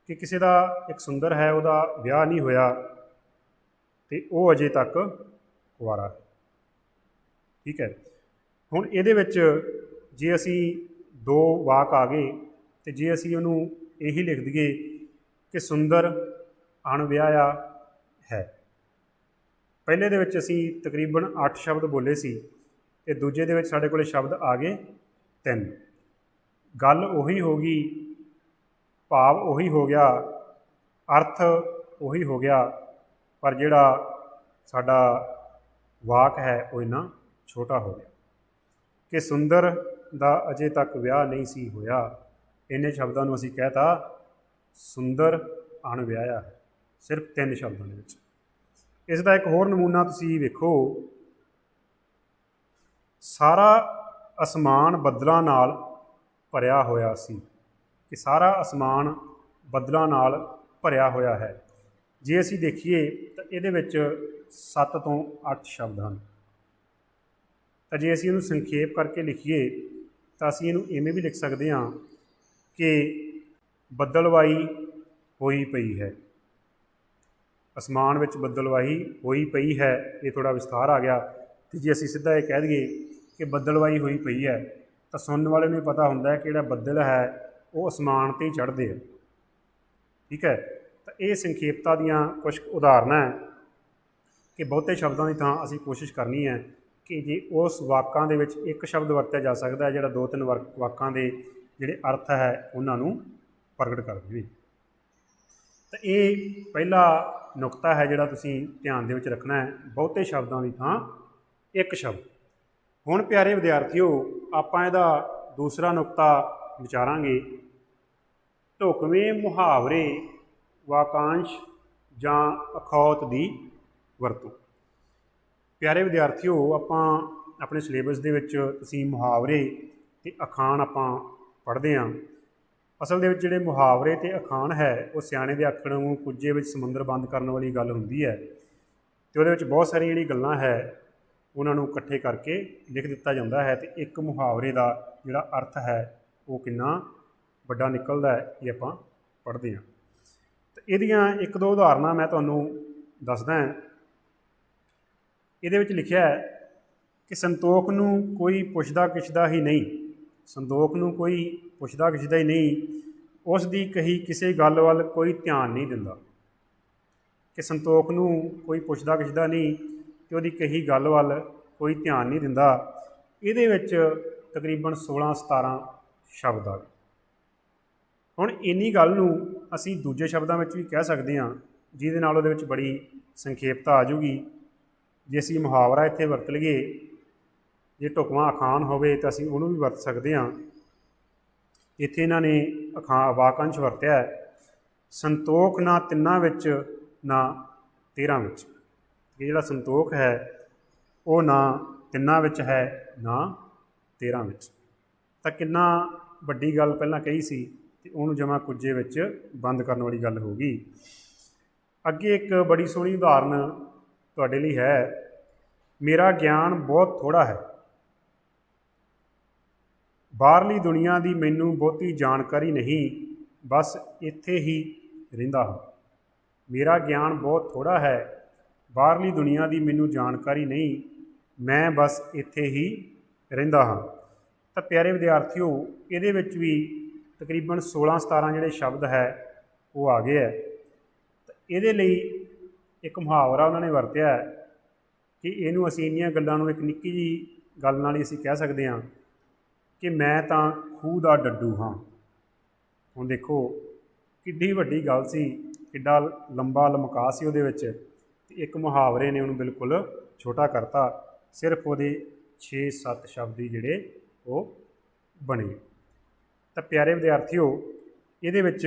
ਕਿ ਕਿਸੇ ਦਾ ਇੱਕ ਸੁੰਦਰ ਹੈ, ਉਹਦਾ ਵਿਆਹ ਨਹੀਂ ਹੋਇਆ ਅਤੇ ਉਹ ਅਜੇ ਤੱਕ ਕੁਆਰਾ ਹੈ। ਠੀਕ ਹੈ। ਹੁਣ ਇਹਦੇ ਵਿੱਚ ਜੇ ਅਸੀਂ ਦੋ ਵਾਕ ਆ ਗਏ ਅਤੇ ਜੇ ਅਸੀਂ ਉਹਨੂੰ ਇਹੀ ਲਿਖ ਦਈਏ ਕਿ ਸੁੰਦਰ ਅਣਵਿਆਹਿਆ ਹੈ। ਪਹਿਲੇ ਦੇ ਵਿੱਚ ਅਸੀਂ ਤਕਰੀਬਨ 8 ਸ਼ਬਦ ਬੋਲੇ ਸੀ ਅਤੇ ਦੂਜੇ ਦੇ ਵਿੱਚ ਸਾਡੇ ਕੋਲ ਸ਼ਬਦ ਆ ਗਏ 3। ਗੱਲ ਉਹੀ ਹੋ ਗਈ, ਭਾਵ ਉਹੀ ਹੋ ਗਿਆ, ਅਰਥ ਉਹੀ ਹੋ ਗਿਆ, ਪਰ ਜਿਹੜਾ ਸਾਡਾ ਵਾਕ ਹੈ ਉਹ ਇੰਨਾ ਛੋਟਾ ਹੋ ਗਿਆ ਕਿ ਸੁੰਦਰ ਦਾ ਅਜੇ ਤੱਕ ਵਿਆਹ ਨਹੀਂ ਸੀ ਹੋਇਆ। ਇੰਨੇ ਸ਼ਬਦਾਂ ਨੂੰ ਅਸੀਂ ਕਹਿ ਤਾ ਸੁੰਦਰ ਅਣਵਿਆਹਿਆ ਹੈ, ਸਿਰਫ 3 ਸ਼ਬਦਾਂ ਦੇ ਵਿੱਚ। ਇਸ ਦਾ ਇੱਕ ਹੋਰ ਨਮੂਨਾ ਤੁਸੀਂ ਵੇਖੋ, ਸਾਰਾ ਅਸਮਾਨ ਬੱਦਲਾਂ ਨਾਲ ਭਰਿਆ ਹੋਇਆ ਸੀ। ਕਿ ਸਾਰਾ ਅਸਮਾਨ ਬੱਦਲਾਂ ਨਾਲ ਭਰਿਆ ਹੋਇਆ ਹੈ। ਜੇ ਅਸੀਂ ਦੇਖੀਏ ਤਾਂ ਇਹਦੇ ਵਿੱਚ 7 ਤੋਂ 8 ਸ਼ਬਦ ਹਨ। ਤਾਂ ਜੇ ਅਸੀਂ ਇਹਨੂੰ ਸੰਖੇਪ ਕਰਕੇ ਲਿਖੀਏ ਤਾਂ ਅਸੀਂ ਇਹਨੂੰ ਇਵੇਂ ਵੀ ਲਿਖ ਸਕਦੇ ਹਾਂ ਕਿ ਬੱਦਲਵਾਈ ਹੋਈ ਪਈ ਹੈ। ਅਸਮਾਨ ਵਿੱਚ ਬੱਦਲਵਾਈ ਹੋਈ ਪਈ ਹੈ, ਇਹ ਥੋੜ੍ਹਾ ਵਿਸਥਾਰ ਆ ਗਿਆ। ਅਤੇ ਜੇ ਅਸੀਂ ਸਿੱਧਾ ਇਹ ਕਹਿ ਦਈਏ ਕਿ ਬੱਦਲਵਾਈ ਹੋਈ ਪਈ ਹੈ ਤਾਂ ਸੁਣਨ ਵਾਲੇ ਨੂੰ ਪਤਾ ਹੁੰਦਾ ਹੈ ਕਿ ਜਿਹੜਾ ਬੱਦਲ ਹੈ ਉਹ ਅਸਮਾਨ 'ਤੇ ਹੀ ਚੜ੍ਹਦੇ ਆ। ਠੀਕ ਹੈ। ਤਾਂ ਇਹ ਸੰਖੇਪਤਾ ਦੀਆਂ ਕੁਛ ਉਦਾਹਰਨਾਂ ਹੈ ਕਿ ਬਹੁਤੇ ਸ਼ਬਦਾਂ ਦੀ ਥਾਂ ਅਸੀਂ ਕੋਸ਼ਿਸ਼ ਕਰਨੀ ਹੈ ਕਿ ਜੇ ਉਸ ਵਾਕਾਂ ਦੇ ਵਿੱਚ ਇੱਕ ਸ਼ਬਦ ਵਰਤਿਆ ਜਾ ਸਕਦਾ ਹੈ ਜਿਹੜਾ 2-3 ਵਾਕਾਂ ਦੇ ਜਿਹੜੇ ਅਰਥ ਹੈ ਉਹਨਾਂ ਨੂੰ ਪ੍ਰਗਟ ਕਰ ਦੇਵੇ। ਤਾਂ ਇਹ ਪਹਿਲਾ ਨੁਕਤਾ ਹੈ ਜਿਹੜਾ ਤੁਸੀਂ ਧਿਆਨ ਦੇ ਵਿੱਚ ਰੱਖਣਾ ਹੈ, ਬਹੁਤੇ ਸ਼ਬਦਾਂ ਦੀ ਥਾਂ ਇੱਕ ਸ਼ਬਦ। ਹੁਣ ਪਿਆਰੇ ਵਿਦਿਆਰਥੀਓ, ਆਪਾਂ ਇਹਦਾ ਦੂਸਰਾ ਨੁਕਤਾ ਵਿਚਾਰਾਂਗੇ, ਢੁਕਵੇਂ ਮੁਹਾਵਰੇ, ਵਾਕਾਂਸ਼ ਜਾਂ ਅਖੌਤ ਦੀ ਵਰਤੋਂ। ਪਿਆਰੇ ਵਿਦਿਆਰਥੀਓ, ਆਪਾਂ ਆਪਣੇ ਸਿਲੇਬਸ ਦੇ ਵਿੱਚ ਤੁਸੀਂ ਮੁਹਾਵਰੇ ਅਤੇ ਅਖਾਣ ਆਪਾਂ ਪੜ੍ਹਦੇ ਹਾਂ। ਅਸਲ ਦੇ ਵਿੱਚ ਜਿਹੜੇ ਮੁਹਾਵਰੇ ਅਤੇ ਅਖਾਣ ਹੈ ਉਹ ਸਿਆਣੇ ਦੇ ਆਖਣ ਨੂੰ ਕੁੱਜੇ ਵਿੱਚ ਸਮੁੰਦਰ ਬੰਦ ਕਰਨ ਵਾਲੀ ਗੱਲ ਹੁੰਦੀ ਹੈ। ਅਤੇ ਉਹਦੇ ਵਿੱਚ ਬਹੁਤ ਸਾਰੀਆਂ ਜਿਹੜੀ ਗੱਲਾਂ ਹੈ ਉਹਨਾਂ ਨੂੰ ਇਕੱਠੇ ਕਰਕੇ ਲਿਖ ਦਿੱਤਾ ਜਾਂਦਾ ਹੈ ਅਤੇ ਇੱਕ ਮੁਹਾਵਰੇ ਦਾ ਜਿਹੜਾ ਅਰਥ ਹੈ ਉਹ ਕਿੰਨਾ ਵੱਡਾ ਨਿਕਲਦਾ ਹੈ ਇਹ ਆਪਾਂ ਪੜ੍ਹਦੇ ਹਾਂ। ਅਤੇ ਇਹਦੀਆਂ 1-2 ਉਦਾਹਰਨਾਂ ਮੈਂ ਤੁਹਾਨੂੰ ਦੱਸਦਾ। ਇਹਦੇ ਵਿੱਚ ਲਿਖਿਆ ਹੈ ਕਿ ਸੰਤੋਖ ਨੂੰ ਕੋਈ ਪੁੱਛਦਾ ਕਿਛਦਾ ਹੀ ਨਹੀਂ, ਸੰਤੋਖ ਨੂੰ ਕੋਈ ਪੁੱਛਦਾ ਕਿਛਦਾ ਹੀ ਨਹੀਂ, ਉਸ ਦੀ ਕਹੀ ਕਿਸੇ ਗੱਲ ਵੱਲ ਕੋਈ ਧਿਆਨ ਨਹੀਂ ਦਿੰਦਾ। ਕਿ ਸੰਤੋਖ ਨੂੰ ਕੋਈ ਪੁੱਛਦਾ ਕਿਛਦਾ ਨਹੀਂ ਅਤੇ ਉਹਦੀ ਕਹੀ ਗੱਲ ਵੱਲ ਕੋਈ ਧਿਆਨ ਨਹੀਂ ਦਿੰਦਾ। ਇਹਦੇ ਵਿੱਚ ਤਕਰੀਬਨ 16-17 ਸ਼ਬਦ ਆ ਗਏ। ਹੁਣ ਇੰਨੀ ਗੱਲ ਨੂੰ ਅਸੀਂ ਦੂਜੇ ਸ਼ਬਦਾਂ ਵਿੱਚ ਵੀ ਕਹਿ ਸਕਦੇ ਹਾਂ ਜਿਹਦੇ ਨਾਲ ਉਹਦੇ ਵਿੱਚ ਬੜੀ ਸੰਖੇਪਤਾ ਆ ਜੂਗੀ। ਜੇ ਅਸੀਂ ਮੁਹਾਵਰਾ ਇੱਥੇ ਵਰਤ ਲਈਏ, ਜੇ ਢੁਕਵਾਂ ਅਖਾਣ ਹੋਵੇ ਤਾਂ ਅਸੀਂ ਉਹਨੂੰ ਵੀ ਵਰਤ ਸਕਦੇ ਹਾਂ। ਇੱਥੇ ਇਹਨਾਂ ਨੇ ਵਾਕੰਸ਼ ਵਰਤਿਆ, ਸੰਤੋਖ ਨਾ ਤਿੰਨਾਂ ਵਿੱਚ ਨਾ 13 ਵਿੱਚ। ਇਹ ਜਿਹੜਾ ਸੰਤੋਖ ਹੈ ਉਹ ਨਾ ਤਿੰਨਾਂ ਵਿੱਚ ਹੈ ਨਾ 13 ਵਿੱਚ। ਤਾਂ ਕਿੰਨਾ ਵੱਡੀ ਗੱਲ ਪਹਿਲਾਂ ਕਹੀ ਸੀ ਤੇ ਉਹਨੂੰ ਜਮਾ ਕੁੱਜੇ ਵਿੱਚ ਬੰਦ ਕਰਨ ਵਾਲੀ ਗੱਲ ਹੋ ਗਈ। ਅੱਗੇ ਇੱਕ ਬੜੀ ਸੋਹਣੀ ਉਦਾਹਰਨ ਤੁਹਾਡੇ ਲਈ ਹੈ। ਮੇਰਾ ਗਿਆਨ ਬਹੁਤ ਥੋੜ੍ਹਾ ਹੈ, ਬਾਹਰਲੀ ਦੁਨੀਆ ਦੀ ਮੈਨੂੰ ਬਹੁਤੀ ਜਾਣਕਾਰੀ ਨਹੀਂ, ਬਸ ਇੱਥੇ ਹੀ ਰਹਿੰਦਾ ਹਾਂ। ਮੇਰਾ ਗਿਆਨ ਬਹੁਤ ਥੋੜ੍ਹਾ ਹੈ, ਬਾਹਰਲੀ ਦੁਨੀਆ ਦੀ ਮੈਨੂੰ ਜਾਣਕਾਰੀ ਨਹੀਂ, ਮੈਂ ਬਸ ਇੱਥੇ ਹੀ ਰਹਿੰਦਾ ਹਾਂ। ਤਾਂ ਪਿਆਰੇ ਵਿਦਿਆਰਥੀਓ, ਇਹਦੇ ਵਿੱਚ ਵੀ ਤਕਰੀਬਨ 16-17 ਜਿਹੜੇ ਸ਼ਬਦ ਹੈ ਉਹ ਆ ਗਏ ਹੈ। ਤਾਂ ਇਹਦੇ ਲਈ ਇੱਕ ਮੁਹਾਵਰਾ ਉਹਨਾਂ ਨੇ ਵਰਤਿਆ ਹੈ ਕਿ ਇਹਨੂੰ ਅਸੀਂ ਇੰਨੀਆਂ ਗੱਲਾਂ ਨੂੰ ਇੱਕ ਨਿੱਕੀ ਜਿਹੀ ਗੱਲ ਨਾਲ ਹੀ ਅਸੀਂ ਕਹਿ ਸਕਦੇ ਹਾਂ ਕਿ ਮੈਂ ਤਾਂ ਖੂਹ ਦਾ ਡੱਡੂ ਹਾਂ। ਹੁਣ ਦੇਖੋ ਕਿੱਡੀ ਵੱਡੀ ਗੱਲ ਸੀ, ਕਿੱਡਾ ਲੰਬਾ ਲਮਕਾ ਸੀ ਉਹਦੇ ਵਿੱਚ, ਅਤੇ ਇੱਕ ਮੁਹਾਵਰੇ ਨੇ ਉਹਨੂੰ ਬਿਲਕੁਲ ਛੋਟਾ ਕਰਤਾ। ਸਿਰਫ ਉਹਦੇ 6-7 ਸ਼ਬਦ ਹੀ ਜਿਹੜੇ ਉਹ ਬਣੇ। ਤਾਂ ਪਿਆਰੇ ਵਿਦਿਆਰਥੀਓ, ਇਹਦੇ ਵਿੱਚ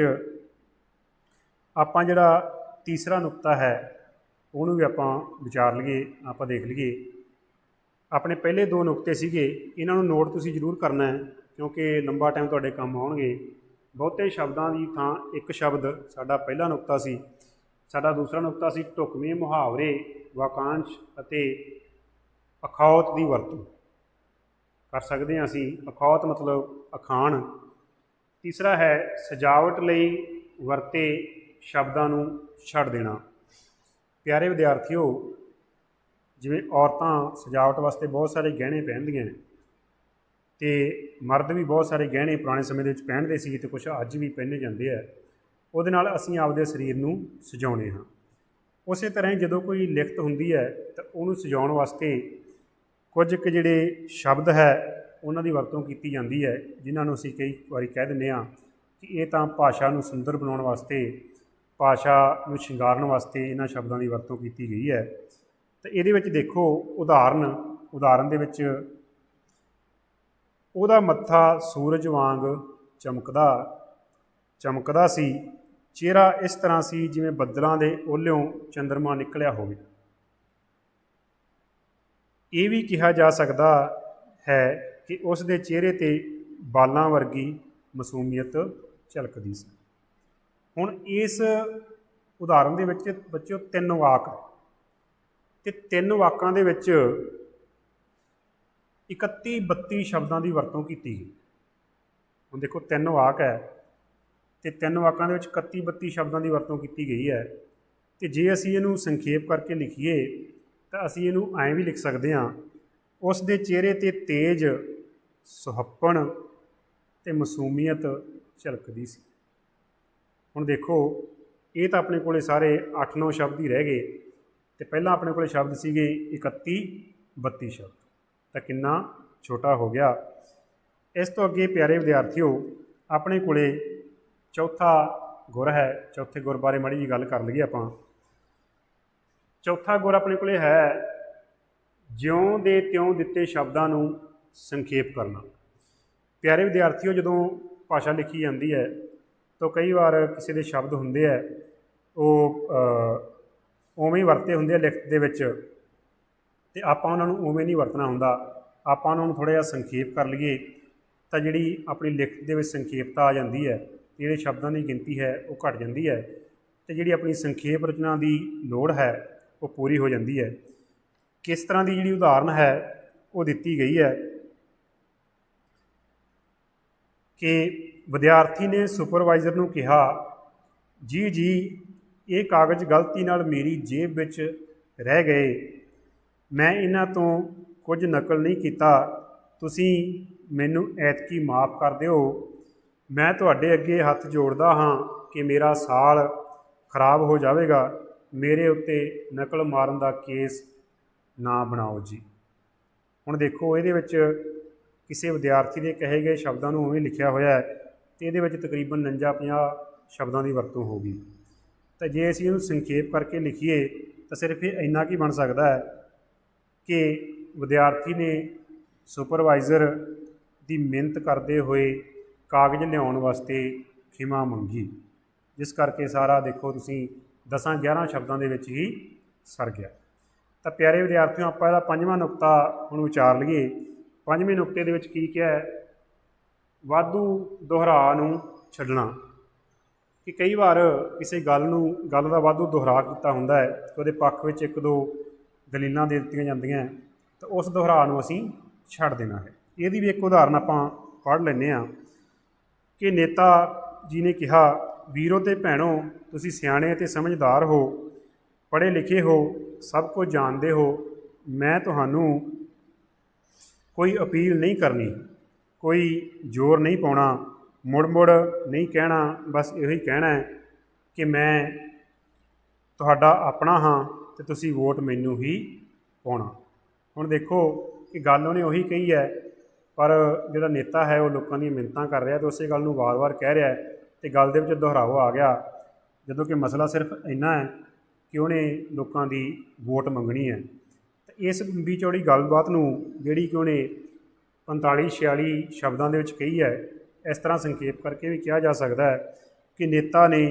ਆਪਾਂ ਜਿਹੜਾ ਤੀਸਰਾ ਨੁਕਤਾ ਹੈ ਉਹਨੂੰ ਵੀ ਆਪਾਂ ਵਿਚਾਰ ਲਈਏ, ਆਪਾਂ ਦੇਖ ਲਈਏ। ਆਪਣੇ ਪਹਿਲੇ 2 ਨੁਕਤੇ ਸੀਗੇ, ਇਹਨਾਂ ਨੂੰ ਨੋਟ ਤੁਸੀਂ ਜ਼ਰੂਰ ਕਰਨਾ ਹੈ ਕਿਉਂਕਿ ਲੰਬਾ ਟਾਈਮ ਤੁਹਾਡੇ ਕੰਮ ਆਉਣਗੇ। ਬਹੁਤੇ ਸ਼ਬਦਾਂ ਦੀ ਥਾਂ ਇੱਕ ਸ਼ਬਦ ਸਾਡਾ ਪਹਿਲਾ ਨੁਕਤਾ ਸੀ। ਸਾਡਾ ਦੂਸਰਾ ਨੁਕਤਾ ਸੀ ਢੁਕਵੇਂ ਮੁਹਾਵਰੇ, ਵਾਕਾਂਸ਼ ਅਤੇ ਅਖੌਤ ਦੀ ਵਰਤੋਂ ਕਰ ਸਕਦੇ ਹਾਂ ਅਸੀਂ। ਅਖੌਤ ਮਤਲਬ ਅਖਾਣ। ਤੀਸਰਾ ਹੈ ਸਜਾਵਟ ਲਈ ਵਰਤੇ ਸ਼ਬਦਾਂ ਨੂੰ ਛੱਡ ਦੇਣਾ। ਪਿਆਰੇ ਵਿਦਿਆਰਥੀਓ, ਜਿਵੇਂ ਔਰਤਾਂ ਸਜਾਵਟ ਵਾਸਤੇ ਬਹੁਤ ਸਾਰੇ ਗਹਿਣੇ ਪਹਿਨਦੀਆਂ ਅਤੇ ਮਰਦ ਵੀ ਬਹੁਤ ਸਾਰੇ ਗਹਿਣੇ ਪੁਰਾਣੇ ਸਮੇਂ ਦੇ ਵਿੱਚ ਪਹਿਨਦੇ ਸੀ ਅਤੇ ਕੁਛ ਅੱਜ ਵੀ ਪਹਿਨੇ ਜਾਂਦੇ ਆ। ਉਹਦੇ ਨਾਲ ਅਸੀਂ ਆਪਦੇ ਸਰੀਰ ਨੂੰ ਸਜਾਉਂਦੇ ਹਾਂ। ਉਸੇ ਤਰ੍ਹਾਂ ਹੀ ਜਦੋਂ ਕੋਈ ਲਿਖਤ ਹੁੰਦੀ ਹੈ ਤਾਂ ਉਹਨੂੰ ਸਜਾਉਣ ਵਾਸਤੇ ਕੁਝ ਕੁ ਜਿਹੜੇ ਸ਼ਬਦ ਹੈ ਉਹਨਾਂ ਦੀ ਵਰਤੋਂ ਕੀਤੀ ਜਾਂਦੀ ਹੈ, ਜਿਨ੍ਹਾਂ ਨੂੰ ਅਸੀਂ ਕਈ ਵਾਰੀ ਕਹਿ ਦਿੰਦੇ ਹਾਂ ਕਿ ਇਹ ਤਾਂ ਭਾਸ਼ਾ ਨੂੰ ਸੁੰਦਰ ਬਣਾਉਣ ਵਾਸਤੇ, ਭਾਸ਼ਾ ਨੂੰ ਸ਼ਿੰਗਾਰਨ ਵਾਸਤੇ ਇਹਨਾਂ ਸ਼ਬਦਾਂ ਦੀ ਵਰਤੋਂ ਕੀਤੀ ਗਈ ਹੈ। ਤਾਂ ਇਹਦੇ ਵਿੱਚ ਦੇਖੋ ਉਦਾਹਰਨ ਦੇ ਵਿੱਚ ਉਹਦਾ ਮੱਥਾ ਸੂਰਜ ਵਾਂਗ ਚਮਕਦਾ ਸੀ, ਚਿਹਰਾ ਇਸ ਤਰ੍ਹਾਂ ਸੀ ਜਿਵੇਂ ਬੱਦਲਾਂ ਦੇ ਓਹਲਿਓਂ ਚੰਦਰਮਾ ਨਿਕਲਿਆ ਹੋਵੇ। ਇਹ ਵੀ ਕਿਹਾ ਜਾ ਸਕਦਾ ਹੈ ਕਿ ਉਸ ਦੇ ਚਿਹਰੇ 'ਤੇ ਬਾਲਾਂ ਵਰਗੀ ਮਾਸੂਮੀਅਤ ਝਲਕਦੀ ਸੀ। ਹੁਣ ਇਸ ਉਦਾਹਰਨ ਦੇ ਵਿੱਚ ਬੱਚਿਓ 3 ਵਾਕ ਅਤੇ 3 ਵਾਕਾਂ ਦੇ ਵਿੱਚ 31-32 ਸ਼ਬਦਾਂ ਦੀ ਵਰਤੋਂ ਕੀਤੀ ਗਈ। ਹੁਣ ਦੇਖੋ 3 ਵਾਕ ਹੈ ਅਤੇ 3 ਵਾਕਾਂ ਦੇ ਵਿੱਚ 31-32 ਸ਼ਬਦਾਂ ਦੀ ਵਰਤੋਂ ਕੀਤੀ ਗਈ ਹੈ। ਅਤੇ ਜੇ ਅਸੀਂ ਇਹਨੂੰ ਸੰਖੇਪ ਕਰਕੇ ਲਿਖੀਏ ਤਾਂ ਅਸੀਂ ਇਹਨੂੰ ਐਂ ਵੀ ਲਿਖ ਸਕਦੇ ਹਾਂ, ਉਸ ਦੇ ਚਿਹਰੇ 'ਤੇ ਤੇਜ਼, ਸੁਹੱਪਣ ਅਤੇ ਮਾਸੂਮੀਅਤ ਝਲਕਦੀ ਸੀ। ਹੁਣ ਦੇਖੋ ਇਹ ਤਾਂ ਆਪਣੇ ਕੋਲ ਸਾਰੇ 8-9 ਸ਼ਬਦ ਹੀ ਰਹਿ ਗਏ ਅਤੇ ਪਹਿਲਾਂ ਆਪਣੇ ਕੋਲ ਸ਼ਬਦ ਸੀਗੇ 31-32 ਸ਼ਬਦ, ਤਾਂ ਕਿੰਨਾ ਛੋਟਾ ਹੋ ਗਿਆ। ਇਸ ਤੋਂ ਅੱਗੇ ਪਿਆਰੇ ਵਿਦਿਆਰਥੀਓ, ਆਪਣੇ ਕੋਲ ਚੌਥਾ ਗੁਰ ਹੈ। ਚੌਥੇ ਗੁਰ ਬਾਰੇ ਮਾੜੀ ਜਿਹੀ ਗੱਲ ਕਰ ਲਈਏ ਆਪਾਂ। ਚੌਥਾ ਗੁਰ ਆਪਣੇ ਕੋਲ ਹੈ ਜਿਉਂ ਦੇ ਤਿਉਂ ਦਿੱਤੇ ਸ਼ਬਦਾਂ ਨੂੰ ਸੰਖੇਪ ਕਰਨਾ। ਪਿਆਰੇ ਵਿਦਿਆਰਥੀਓ, ਜਦੋਂ ਭਾਸ਼ਾ ਲਿਖੀ ਜਾਂਦੀ ਹੈ ਤਾਂ ਕਈ ਵਾਰ ਕਿਸੇ ਦੇ ਸ਼ਬਦ ਹੁੰਦੇ ਹੈ ਉਹ ਉਵੇਂ ਹੀ ਵਰਤੇ ਹੁੰਦੇ ਆ ਲਿਖਤ ਦੇ ਵਿੱਚ, ਅਤੇ ਆਪਾਂ ਉਹਨਾਂ ਨੂੰ ਉਵੇਂ ਨਹੀਂ ਵਰਤਣਾ ਹੁੰਦਾ। ਆਪਾਂ ਉਹਨਾਂ ਨੂੰ ਥੋੜ੍ਹਾ ਜਿਹਾ ਸੰਖੇਪ ਕਰ ਲਈਏ ਤਾਂ ਜਿਹੜੀ ਆਪਣੀ ਲਿਖਤ ਦੇ ਵਿੱਚ ਸੰਖੇਪਤਾ ਆ ਜਾਂਦੀ ਹੈ, ਜਿਹੜੇ ਸ਼ਬਦਾਂ ਦੀ ਗਿਣਤੀ ਹੈ ਉਹ ਘੱਟ ਜਾਂਦੀ ਹੈ, ਅਤੇ ਜਿਹੜੀ ਆਪਣੀ ਸੰਖੇਪ ਰਚਨਾ ਦੀ ਲੋੜ ਹੈ ਉਹ ਪੂਰੀ ਹੋ ਜਾਂਦੀ ਹੈ। ਕਿਸ ਤਰ੍ਹਾਂ ਦੀ ਜਿਹੜੀ ਉਦਾਹਰਨ ਹੈ ਉਹ ਦਿੱਤੀ ਗਈ ਹੈ ਕਿ ਵਿਦਿਆਰਥੀ ਨੇ ਸੁਪਰਵਾਈਜ਼ਰ ਨੂੰ ਕਿਹਾ, ਜੀ ਇਹ ਕਾਗਜ਼ ਗਲਤੀ ਨਾਲ ਮੇਰੀ ਜੇਬ ਵਿੱਚ ਰਹਿ ਗਏ, ਮੈਂ ਇਹਨਾਂ ਤੋਂ ਕੁਝ ਨਕਲ ਨਹੀਂ ਕੀਤਾ, ਤੁਸੀਂ ਮੈਨੂੰ ਐਤਕੀ ਮਾਫ਼ ਕਰ ਦਿਓ। ਮੈਂ ਤੁਹਾਡੇ ਅੱਗੇ ਹੱਥ ਜੋੜਦਾ ਹਾਂ ਕਿ ਮੇਰਾ ਸਾਲ ਖਰਾਬ ਹੋ ਜਾਵੇਗਾ, ਮੇਰੇ ਉੱਤੇ ਨਕਲ ਮਾਰਨ ਦਾ ਕੇਸ ਨਾ ਬਣਾਓ ਜੀ। ਹੁਣ ਦੇਖੋ ਇਹਦੇ ਵਿੱਚ ਕਿਸੇ ਵਿਦਿਆਰਥੀ ਦੇ ਕਹੇ ਗਏ ਸ਼ਬਦਾਂ ਨੂੰ ਉਵੇਂ ਲਿਖਿਆ ਹੋਇਆ ਹੈ ਅਤੇ ਇਹਦੇ ਵਿੱਚ ਤਕਰੀਬਨ 49-50 ਸ਼ਬਦਾਂ ਦੀ ਵਰਤੋਂ ਹੋ ਗਈ। ਤਾਂ ਜੇ ਅਸੀਂ ਇਹਨੂੰ ਸੰਖੇਪ ਕਰਕੇ ਲਿਖੀਏ ਤਾਂ ਸਿਰਫ ਇਹ ਇੰਨਾ ਕੀ ਬਣ ਸਕਦਾ ਹੈ ਕਿ ਵਿਦਿਆਰਥੀ ਨੇ ਸੁਪਰਵਾਈਜ਼ਰ ਦੀ ਮਿਹਨਤ ਕਰਦੇ ਹੋਏ ਕਾਗਜ਼ ਲਿਆਉਣ ਵਾਸਤੇ ਖਿਮਾ ਮੰਗੀ, ਜਿਸ ਕਰਕੇ ਸਾਰਾ ਦੇਖੋ ਤੁਸੀਂ 10-11 ਸ਼ਬਦਾਂ ਦੇ ਵਿੱਚ ਹੀ ਸਰ ਗਿਆ। ਤਾਂ ਪਿਆਰੇ ਵਿਦਿਆਰਥੀਓ, ਆਪਾਂ ਇਹਦਾ 5ਵਾਂ ਨੁਕਤਾ ਹੁਣ ਵਿਚਾਰ ਲਈਏ। 5ਵੇਂ ਨੁਕਤੇ ਦੇ ਵਿੱਚ ਕੀ ਕਿਹਾ ਹੈ? ਵਾਧੂ ਦੁਹਰਾ ਨੂੰ ਛੱਡਣਾ कि कई बार किसी गल का वाधू दोहरा किया होंदा है कि उहदे पक्ष में एक दो दलीलां दे दित्तियां जांदियां तो उस दोहरा नूं असीं छड्ड देना है। इहदी भी एक उदाहरण आपां पढ़ लैंदे हां कि नेता जी ने कहा, वीरो ते भैणों तुसीं सियाणे ते समझदार हो, पढ़े लिखे हो, सब कुछ जानते हो, मैं तुहानूं कोई अपील नहीं करनी, कोई जोर नहीं पाउणा, मुड़ मुड़ नहीं कहना, बस यही कहना है कि मैं तुहाडा अपना हाँ तो तुसीं वोट मैनूं ही पाउणा। हुण देखो कि गल उहने उही कही है, पर जिहड़ा नेता है वो लोगों दी मिन्नतां कर रहा तो उस गल नूं वार वार कह रहा है तो गल दे विच दोहराव आ गया, जदों कि मसला सिर्फ इन्ना है कि उहने लोगों की वोट मंगनी है। तो इस लंबी चौड़ी गलबात नूं जिहड़ी कि उहने 45-46 शब्दों दे विच कही है, इस तरह संखेप करके भी कहा जा सकता है कि नेता ने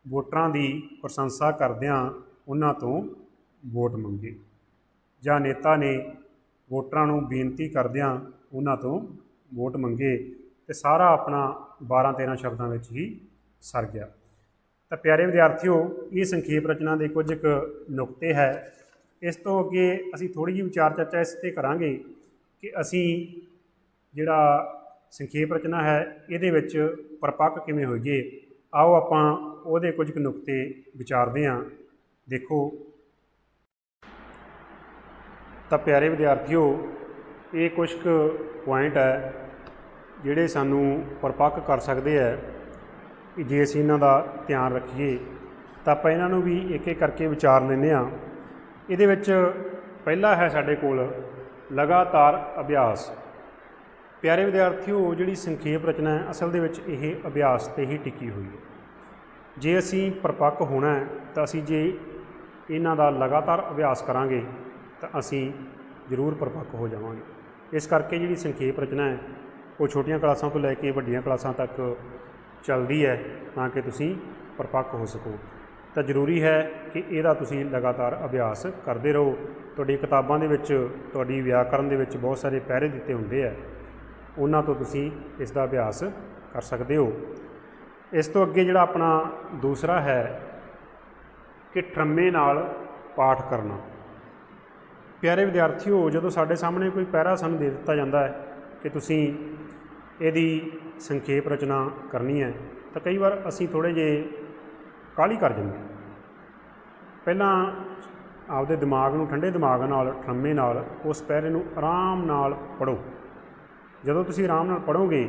वोटां की प्रशंसा करदिआं उन्हां तो वोट मंगे, जां नेता ने वोटां नूं बेनती करदिआं उन्हां तो वोट मंगे, तो सारा अपना 12-13 शब्दों में ही सर गया। तो प्यारे विद्यार्थियों, ये संखेप रचना के कुछ एक नुकते है। इस तो अगे असीं थोड़ी जी विचार चर्चा इस ते करांगे कि असीं जिहड़ा संखेप रचना है ये परपक्क किवें होईए। आओ आपां उहदे कुछ नुकते विचारते हैं। देखो तो प्यारे विद्यार्थियों, ये कुछ पॉइंट है जिहड़े सानू परपक्क कर सकते हैं कि जे असीं इन्हां दा ध्यान रखीए तो आपां इन्हां नूं भी एक एक करके विचार लैंदे हां। इहदे विच पहला है साडे कोल लगातार अभ्यास। प्यारे विद्यार्थियों, जिहड़ी संखेप रचना है असल दे विच इह अभ्यास ते ही टिकी हुई है। जे असीं परपक्क होना है तो असीं जे इन्हां दा लगातार अभ्यास करांगे तो असीं जरूर परपक्क हो जावांगे। इस करके जिहड़ी संखेप रचना है वो छोटियां क्लासां तो लैके वड्डियां क्लासां तक चलदी है तां कि तुसीं परपक्क हो सको। तो जरूरी है कि इहदा तुसीं लगातार अभ्यास करते रहो। तुहाडी किताबां दे विच तुहाडी व्याकरण दे विच बहुत सारे पैरे दिते हुंदे है, उन्हां तो तुसीं इसका अभ्यास कर सकते हो। इस तो अगे जिहड़ा अपना दूसरा है कि ठरम्मे नाल पाठ करना। प्यारे विद्यार्थियों, जदों साडे सामने कोई पैरा सानूं दे दिता जाता है कि तुसीं इहदी संखेप रचना करनी है तो कई बार असीं थोड़े जे काहली कर जांदे। पहलां आपदे दिमाग नूं ठंडे दिमाग नाल ठरम्मे नाल उस पैरे नूं आराम नाल पढ़ो। जदों तुसीं आराम नाल पढ़ोगे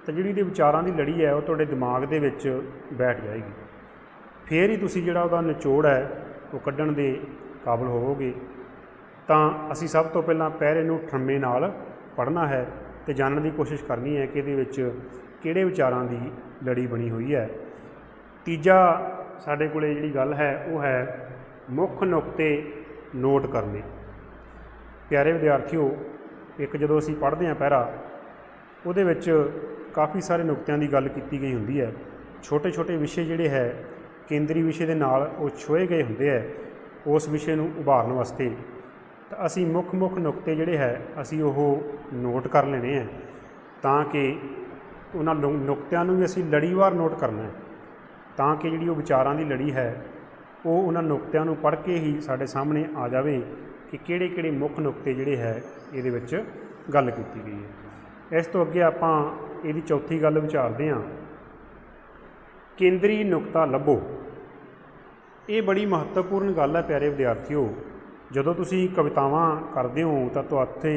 तो जिहड़ी इहदे विचारां दी लड़ी है वो तुहाडे दिमाग दे विच बैठ जाएगी, फिर ही तुसीं जिहड़ा उहदा निचोड़ है वो कड्ढण दे काबिल होवोगे। तां असीं सब तो पहलां पैरे नूं ठरम्मे नाल पढ़ना है तो जानने की कोशिश करनी है कि इहदे विच किहड़े विचारां दी लड़ी बनी हुई है। तीजा साडे कोले जिहड़ी गल है वो है मुख नुकते नोट करने। प्यारे विद्यार्थियों, एक जदों असीं पढ़दे हां पैरा ਉਹਦੇ ਵਿੱਚ काफ़ी सारे नुकतिਆਂ की गल की गई होंदी है। छोटे छोटे विषय जिहड़े है केंद्री विषय के नाल वो छुए गए होंदे है, उस विषय नूं उभारन वास्ते तो असीं मुख नुकते जिहड़े है असीं ओह नोट कर लेने हैं तां कि उन्हां नुकतिਆਂ नूं भी असीं लड़ीवार नोट करना है तां कि जिहड़ी वो विचारां की लड़ी है वो उन्हां नुकतिਆਂ नूं पढ़ के ही साडे सामने आ जावे कि किहड़े-किहड़े मुख नुकते जिहड़े है इहदे विच गल कीती गई है। इस तो अगे आपां इहदी चौथी गल विचारदे हां, केंद्री नुकता लभो। ये बड़ी महत्वपूर्ण गल है प्यारे विद्यार्थियों। जदों तुसीं कवितावां करदे हो तां तुहाथे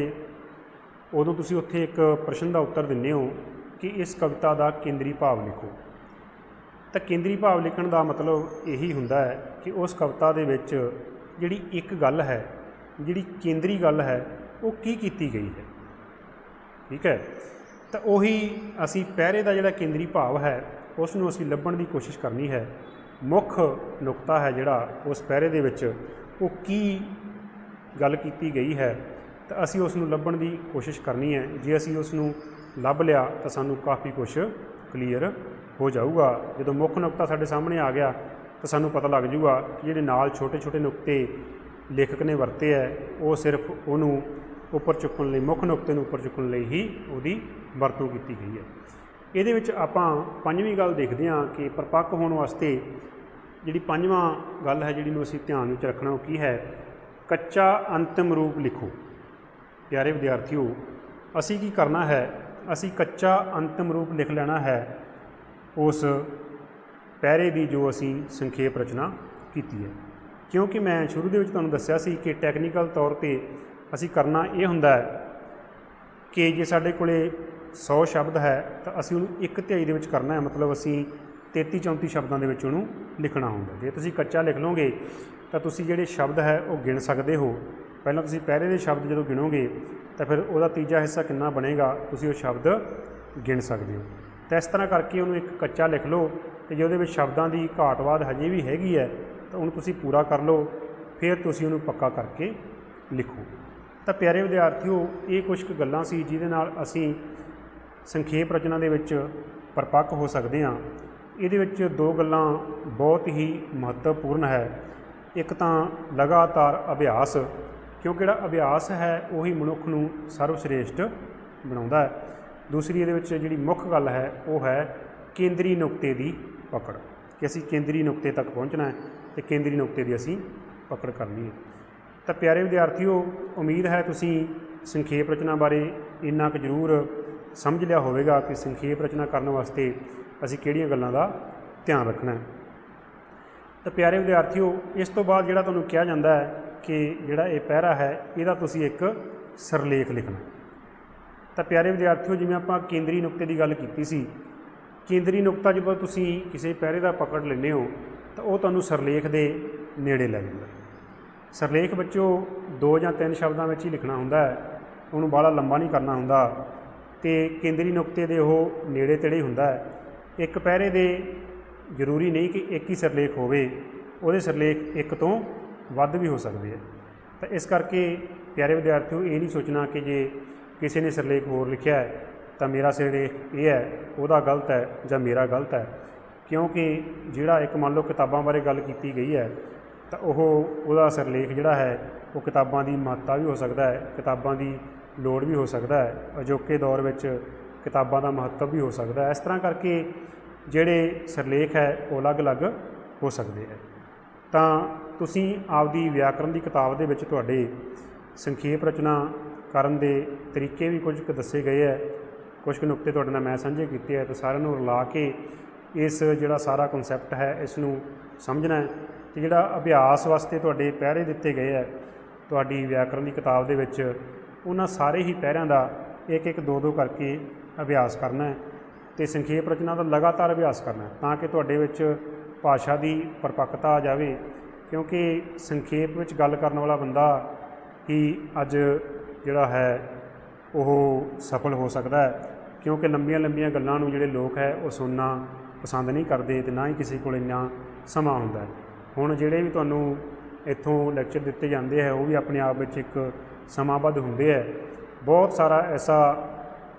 उदों तुसीं उत्थे एक प्रश्न का उत्तर दिंदे हो कि इस कविता का केंद्री भाव लिखो। तो केंद्री भाव लिखण का मतलब यही हुंदा है कि उस कविता दे विच जिहड़ी एक गल है, जिहड़ी केंद्री गल है वो की कीती गई है। ठीक है, तो उही असी पैरे का जिहड़ा केंद्री भाव है उसनूं असी लभण की कोशिश करनी है। मुख नुकता है जिहड़ा उस पैरे दे विच वो की गल कीती गई है तो असी उसनूं लभण की कोशिश करनी है। जे असी उसनूं लभ लिया तो सानूं काफ़ी कुछ क्लीयर हो जाऊगा। जदों मुख नुकता साडे सामने आ गया तो सानूं पता लग जूगा कि जिहड़े नाल छोटे छोटे नुकते लेखक ने वरते है वो सिर्फ उन्होंने उपर चुकण लई, मुख नुकते नूं उपर चुकण लई ही उहदी वरतों की गई है। ਇਹਦੇ ਵਿੱਚ ਆਪਾਂ ਪੰਜਵੀਂ ਗੱਲ ਦੇਖਦੇ ਹਾਂ ਕਿ ਪਰਿਪੱਕ ਹੋਣ ਵਾਸਤੇ ਜਿਹੜੀ ਪੰਜਵਾਂ ਗੱਲ ਹੈ ਜਿਹੜੀ ਨੂੰ ਅਸੀਂ ਧਿਆਨ ਵਿੱਚ ਰੱਖਣਾ ਉਹ ਕੀ ਹੈ, ਕੱਚਾ ਅੰਤਿਮ ਰੂਪ ਲਿਖੋ। ਪਿਆਰੇ ਵਿਦਿਆਰਥੀਓ, ਅਸੀਂ ਕੀ ਕਰਨਾ ਹੈ, ਅਸੀਂ ਕੱਚਾ ਅੰਤਿਮ ਰੂਪ ਲਿਖ ਲੈਣਾ ਹੈ ਉਸ ਪੈਰੇ ਦੀ ਜੋ ਅਸੀਂ ਸੰਖੇਪ ਰਚਨਾ ਕੀਤੀ ਹੈ। ਕਿਉਂਕਿ ਮੈਂ ਸ਼ੁਰੂ ਦੇ ਵਿੱਚ ਤੁਹਾਨੂੰ ਦੱਸਿਆ ਸੀ ਕਿ ਟੈਕਨੀਕਲ ਤੌਰ 'ਤੇ ਅਸੀਂ ਕਰਨਾ ਇਹ ਹੁੰਦਾ ਹੈ ਕਿ ਜੇ ਸਾਡੇ ਕੋਲੇ 100 ਸ਼ਬਦ ਹੈ ਤਾਂ ਅਸੀਂ ਉਹਨੂੰ 1/3 ਦੇ ਵਿੱਚ ਕਰਨਾ ਹੈ, ਮਤਲਬ ਅਸੀਂ 33-34 ਸ਼ਬਦਾਂ ਦੇ ਵਿੱਚ ਉਹਨੂੰ ਲਿਖਣਾ ਹੁੰਦਾ। ਜੇ ਤੁਸੀਂ ਕੱਚਾ ਲਿਖ ਲਓਗੇ ਤਾਂ ਤੁਸੀਂ ਜਿਹੜੇ ਸ਼ਬਦ ਹੈ ਉਹ ਗਿਣ ਸਕਦੇ ਹੋ। ਪਹਿਲਾਂ ਤੁਸੀਂ ਪਹਿਰੇ ਦੇ ਸ਼ਬਦ ਜਦੋਂ ਗਿਣੋਗੇ ਤਾਂ ਫਿਰ ਉਹਦਾ ਤੀਜਾ ਹਿੱਸਾ ਕਿੰਨਾ ਬਣੇਗਾ ਤੁਸੀਂ ਉਹ ਸ਼ਬਦ ਗਿਣ ਸਕਦੇ ਹੋ। ਤਾਂ ਇਸ ਤਰ੍ਹਾਂ ਕਰਕੇ ਉਹਨੂੰ ਇੱਕ ਕੱਚਾ ਲਿਖ ਲਓ, ਅਤੇ ਜੇ ਉਹਦੇ ਵਿੱਚ ਸ਼ਬਦਾਂ ਦੀ ਘਾਟਵਾਦ ਹਜੇ ਵੀ ਹੈਗੀ ਹੈ ਤਾਂ ਉਹਨੂੰ ਤੁਸੀਂ ਪੂਰਾ ਕਰ ਲਓ, ਫਿਰ ਤੁਸੀਂ ਉਹਨੂੰ ਪੱਕਾ ਕਰਕੇ ਲਿਖੋ। ਤਾਂ ਪਿਆਰੇ ਵਿਦਿਆਰਥੀਓ, ਇਹ ਕੁਝ ਕੁ ਗੱਲਾਂ ਸੀ ਜਿਹਦੇ ਨਾਲ ਅਸੀਂ ਸੰਖੇਪ ਰਚਨਾ ਦੇ ਵਿੱਚ ਪਰਿਪੱਕ ਹੋ ਸਕਦੇ ਹਾਂ। ਇਹਦੇ ਵਿੱਚ ਦੋ ਗੱਲਾਂ ਬਹੁਤ ਹੀ ਮਹੱਤਵਪੂਰਨ ਹੈ। ਇੱਕ ਤਾਂ ਲਗਾਤਾਰ ਅਭਿਆਸ, ਕਿਉਂਕਿ ਜਿਹੜਾ ਅਭਿਆਸ ਹੈ ਉਹੀ ਮਨੁੱਖ ਨੂੰ ਸਰਵਸ਼੍ਰੇਸ਼ਠ ਬਣਾਉਂਦਾ ਹੈ। ਦੂਸਰੀ ਇਹਦੇ ਵਿੱਚ ਜਿਹੜੀ ਮੁੱਖ ਗੱਲ ਹੈ ਉਹ ਹੈ ਕੇਂਦਰੀ ਨੁਕਤੇ ਦੀ ਪਕੜ, ਕਿ ਅਸੀਂ ਕੇਂਦਰੀ ਨੁਕਤੇ ਤੱਕ ਪਹੁੰਚਣਾ ਹੈ ਅਤੇ ਕੇਂਦਰੀ ਨੁਕਤੇ ਦੀ ਅਸੀਂ ਪਕੜ ਕਰਨੀ ਹੈ। ਤਾਂ ਪਿਆਰੇ ਵਿਦਿਆਰਥੀਓ, ਉਮੀਦ ਹੈ ਤੁਸੀਂ ਸੰਖੇਪ ਰਚਨਾ ਬਾਰੇ ਇੰਨਾ ਕੁ ਜ਼ਰੂਰ ਸਮਝ ਲਿਆ ਹੋਵੇਗਾ ਕਿ ਸੰਖੇਪ ਰਚਨਾ ਕਰਨ ਵਾਸਤੇ ਅਸੀਂ ਕਿਹੜੀਆਂ ਗੱਲਾਂ ਦਾ ਧਿਆਨ ਰੱਖਣਾ ਹੈ। ਤਾਂ ਪਿਆਰੇ ਵਿਦਿਆਰਥੀਓ, ਇਸ ਤੋਂ ਬਾਅਦ ਜਿਹੜਾ ਤੁਹਾਨੂੰ ਕਿਹਾ ਜਾਂਦਾ ਹੈ ਕਿ ਜਿਹੜਾ ਇਹ ਪੈਰਾ ਹੈ ਇਹਦਾ ਤੁਸੀਂ ਇੱਕ ਸਿਰਲੇਖ ਲਿਖਣਾ। ਤਾਂ ਪਿਆਰੇ ਵਿਦਿਆਰਥੀਓ, ਜਿਵੇਂ ਆਪਾਂ ਕੇਂਦਰੀ ਨੁਕਤੇ ਦੀ ਗੱਲ ਕੀਤੀ ਸੀ, ਕੇਂਦਰੀ ਨੁਕਤਾ ਜਦੋਂ ਤੁਸੀਂ ਕਿਸੇ ਪੈਰੇ ਦਾ ਪਕੜ ਲੈਂਦੇ ਹੋ ਤਾਂ ਉਹ ਤੁਹਾਨੂੰ ਸਿਰਲੇਖ ਦੇ ਨੇੜੇ ਲੈ ਜਾਂਦਾ। ਸਿਰਲੇਖ ਬੱਚੋ 2 ਜਾਂ 3 ਸ਼ਬਦਾਂ ਵਿੱਚ ਹੀ ਲਿਖਣਾ ਹੁੰਦਾ ਹੈ, ਉਹਨੂੰ ਬਾਹਲਾ ਲੰਬਾ ਨਹੀਂ ਕਰਨਾ ਹੁੰਦਾ, ਅਤੇ ਕੇਂਦਰੀ ਨੁਕਤੇ ਦੇ ਉਹ ਨੇੜੇ ਤੇੜੇ ਹੀ ਹੁੰਦਾ ਹੈ। ਇੱਕ ਪੈਰੇ ਦੇ ਜ਼ਰੂਰੀ ਨਹੀਂ ਕਿ ਇੱਕ ਹੀ ਸਿਰਲੇਖ ਹੋਵੇ, ਉਹਦੇ ਸਿਰਲੇਖ ਇੱਕ ਤੋਂ ਵੱਧ ਵੀ ਹੋ ਸਕਦੇ ਹੈ। ਤਾਂ ਇਸ ਕਰਕੇ ਪਿਆਰੇ ਵਿਦਿਆਰਥੀਓ, ਇਹ ਨਹੀਂ ਸੋਚਣਾ ਕਿ ਜੇ ਕਿਸੇ ਨੇ ਸਿਰਲੇਖ ਹੋਰ ਲਿਖਿਆ ਹੈ ਤਾਂ ਮੇਰਾ ਸਿਰਲੇਖ ਇਹ ਹੈ, ਉਹਦਾ ਗਲਤ ਹੈ ਜਾਂ ਮੇਰਾ ਗਲਤ ਹੈ। ਕਿਉਂਕਿ ਜਿਹੜਾ ਇੱਕ ਮੰਨ ਲਓ ਕਿਤਾਬਾਂ ਬਾਰੇ ਗੱਲ ਕੀਤੀ ਗਈ ਹੈ ਤਾਂ ਉਹਦਾ ਸਿਰਲੇਖ ਜਿਹੜਾ ਹੈ ਉਹ ਕਿਤਾਬਾਂ ਦੀ ਮਹੱਤਤਾ ਵੀ ਹੋ ਸਕਦਾ ਹੈ, ਕਿਤਾਬਾਂ ਦੀ ਲੋੜ ਵੀ ਹੋ ਸਕਦਾ ਹੈ, ਅਜੋਕੇ ਦੌਰ ਵਿੱਚ ਕਿਤਾਬਾਂ ਦਾ ਮਹੱਤਵ ਵੀ ਹੋ ਸਕਦਾ ਹੈ। ਇਸ ਤਰ੍ਹਾਂ ਕਰਕੇ ਜਿਹੜੇ ਸਿਰਲੇਖ ਹੈ ਉਹ ਅਲੱਗ-ਅਲੱਗ ਹੋ ਸਕਦੇ ਹੈ। ਤਾਂ ਤੁਸੀਂ ਆਪਦੀ ਵਿਆਕਰਨ ਦੀ ਕਿਤਾਬ ਦੇ ਵਿੱਚ ਤੁਹਾਡੇ ਸੰਖੇਪ ਰਚਨਾ ਕਰਨ ਦੇ ਤਰੀਕੇ ਵੀ ਕੁਝ ਕੁ ਦੱਸੇ ਗਏ ਹੈ, ਕੁਝ ਕੁ ਨੁਕਤੇ ਤੁਹਾਡੇ ਨਾਲ ਮੈਂ ਸਾਂਝੇ ਕੀਤੇ ਹੈ। ਤਾਂ ਸਾਰਿਆਂ ਨੂੰ ਰਲਾ ਕੇ ਇਸ ਜਿਹੜਾ ਸਾਰਾ ਕਨਸੈਪਟ ਹੈ ਇਸ ਨੂੰ ਸਮਝਣਾ ਹੈ। ਅਤੇ ਜਿਹੜਾ ਅਭਿਆਸ ਵਾਸਤੇ ਤੁਹਾਡੇ ਪੈਰੇ ਦਿੱਤੇ ਗਏ ਹੈ ਤੁਹਾਡੀ ਵਿਆਕਰਨ ਦੀ ਕਿਤਾਬ ਦੇ ਵਿੱਚ, ਉਹਨਾਂ ਸਾਰੇ ਹੀ ਪੈਰਿਆਂ ਦਾ ਇੱਕ-ਇੱਕ 2-2 ਕਰਕੇ ਅਭਿਆਸ ਕਰਨਾ ਹੈ ਅਤੇ ਸੰਖੇਪ ਰਚਨਾ ਦਾ ਲਗਾਤਾਰ ਅਭਿਆਸ ਕਰਨਾ ਤਾਂ ਕਿ ਤੁਹਾਡੇ ਵਿੱਚ ਭਾਸ਼ਾ ਦੀ ਪਰਿਪੱਕਤਾ ਆ ਜਾਵੇ। ਕਿਉਂਕਿ ਸੰਖੇਪ ਵਿੱਚ ਗੱਲ ਕਰਨ ਵਾਲਾ ਬੰਦਾ ਹੀ ਅੱਜ ਜਿਹੜਾ ਹੈ ਉਹ ਸਫਲ ਹੋ ਸਕਦਾ ਹੈ, ਕਿਉਂਕਿ ਲੰਬੀਆਂ ਗੱਲਾਂ ਨੂੰ ਜਿਹੜੇ ਲੋਕ ਹੈ ਉਹ ਸੁਣਨਾ ਪਸੰਦ ਨਹੀਂ ਕਰਦੇ ਅਤੇ ਨਾ ਹੀ ਕਿਸੇ ਕੋਲ ਇੰਨਾ ਸਮਾਂ ਹੁੰਦਾ ਹੈ। ਹੁਣ ਜਿਹੜੇ ਵੀ ਤੁਹਾਨੂੰ ਇੱਥੋਂ ਲੈਕਚਰ ਦਿੱਤੇ ਜਾਂਦੇ ਹੈ ਉਹ ਵੀ ਆਪਣੇ ਆਪ ਵਿੱਚ ਇੱਕ ਸਮਾਂਬੱਧ ਹੁੰਦੇ ਹੈ। ਬਹੁਤ ਸਾਰਾ ਐਸਾ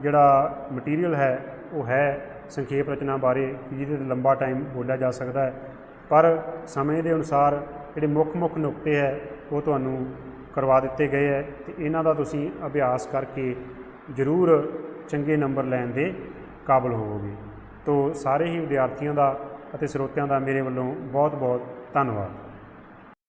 ਜਿਹੜਾ ਮਟੀਰੀਅਲ ਹੈ ਉਹ ਹੈ ਸੰਖੇਪ ਰਚਨਾ ਬਾਰੇ ਜਿਹਦੇ 'ਤੇ ਲੰਬਾ ਟਾਈਮ ਬੋਲਿਆ ਜਾ ਸਕਦਾ ਹੈ, ਪਰ ਸਮੇਂ ਦੇ ਅਨੁਸਾਰ ਜਿਹੜੇ ਮੁੱਖ ਨੁਕਤੇ ਹੈ ਉਹ ਤੁਹਾਨੂੰ ਕਰਵਾ ਦਿੱਤੇ ਗਏ ਹੈ ਅਤੇ ਇਹਨਾਂ ਦਾ ਤੁਸੀਂ ਅਭਿਆਸ ਕਰਕੇ ਜ਼ਰੂਰ ਚੰਗੇ ਨੰਬਰ ਲੈਣ ਦੇ ਕਾਬਲ ਹੋਵੋਗੇ। ਤੋ ਸਾਰੇ ਹੀ ਵਿਦਿਆਰਥੀਆਂ ਦਾ ਅਤੇ ਸਰੋਤਿਆਂ ਦਾ ਮੇਰੇ ਵੱਲੋਂ ਬਹੁਤ-ਬਹੁਤ ਧੰਨਵਾਦ।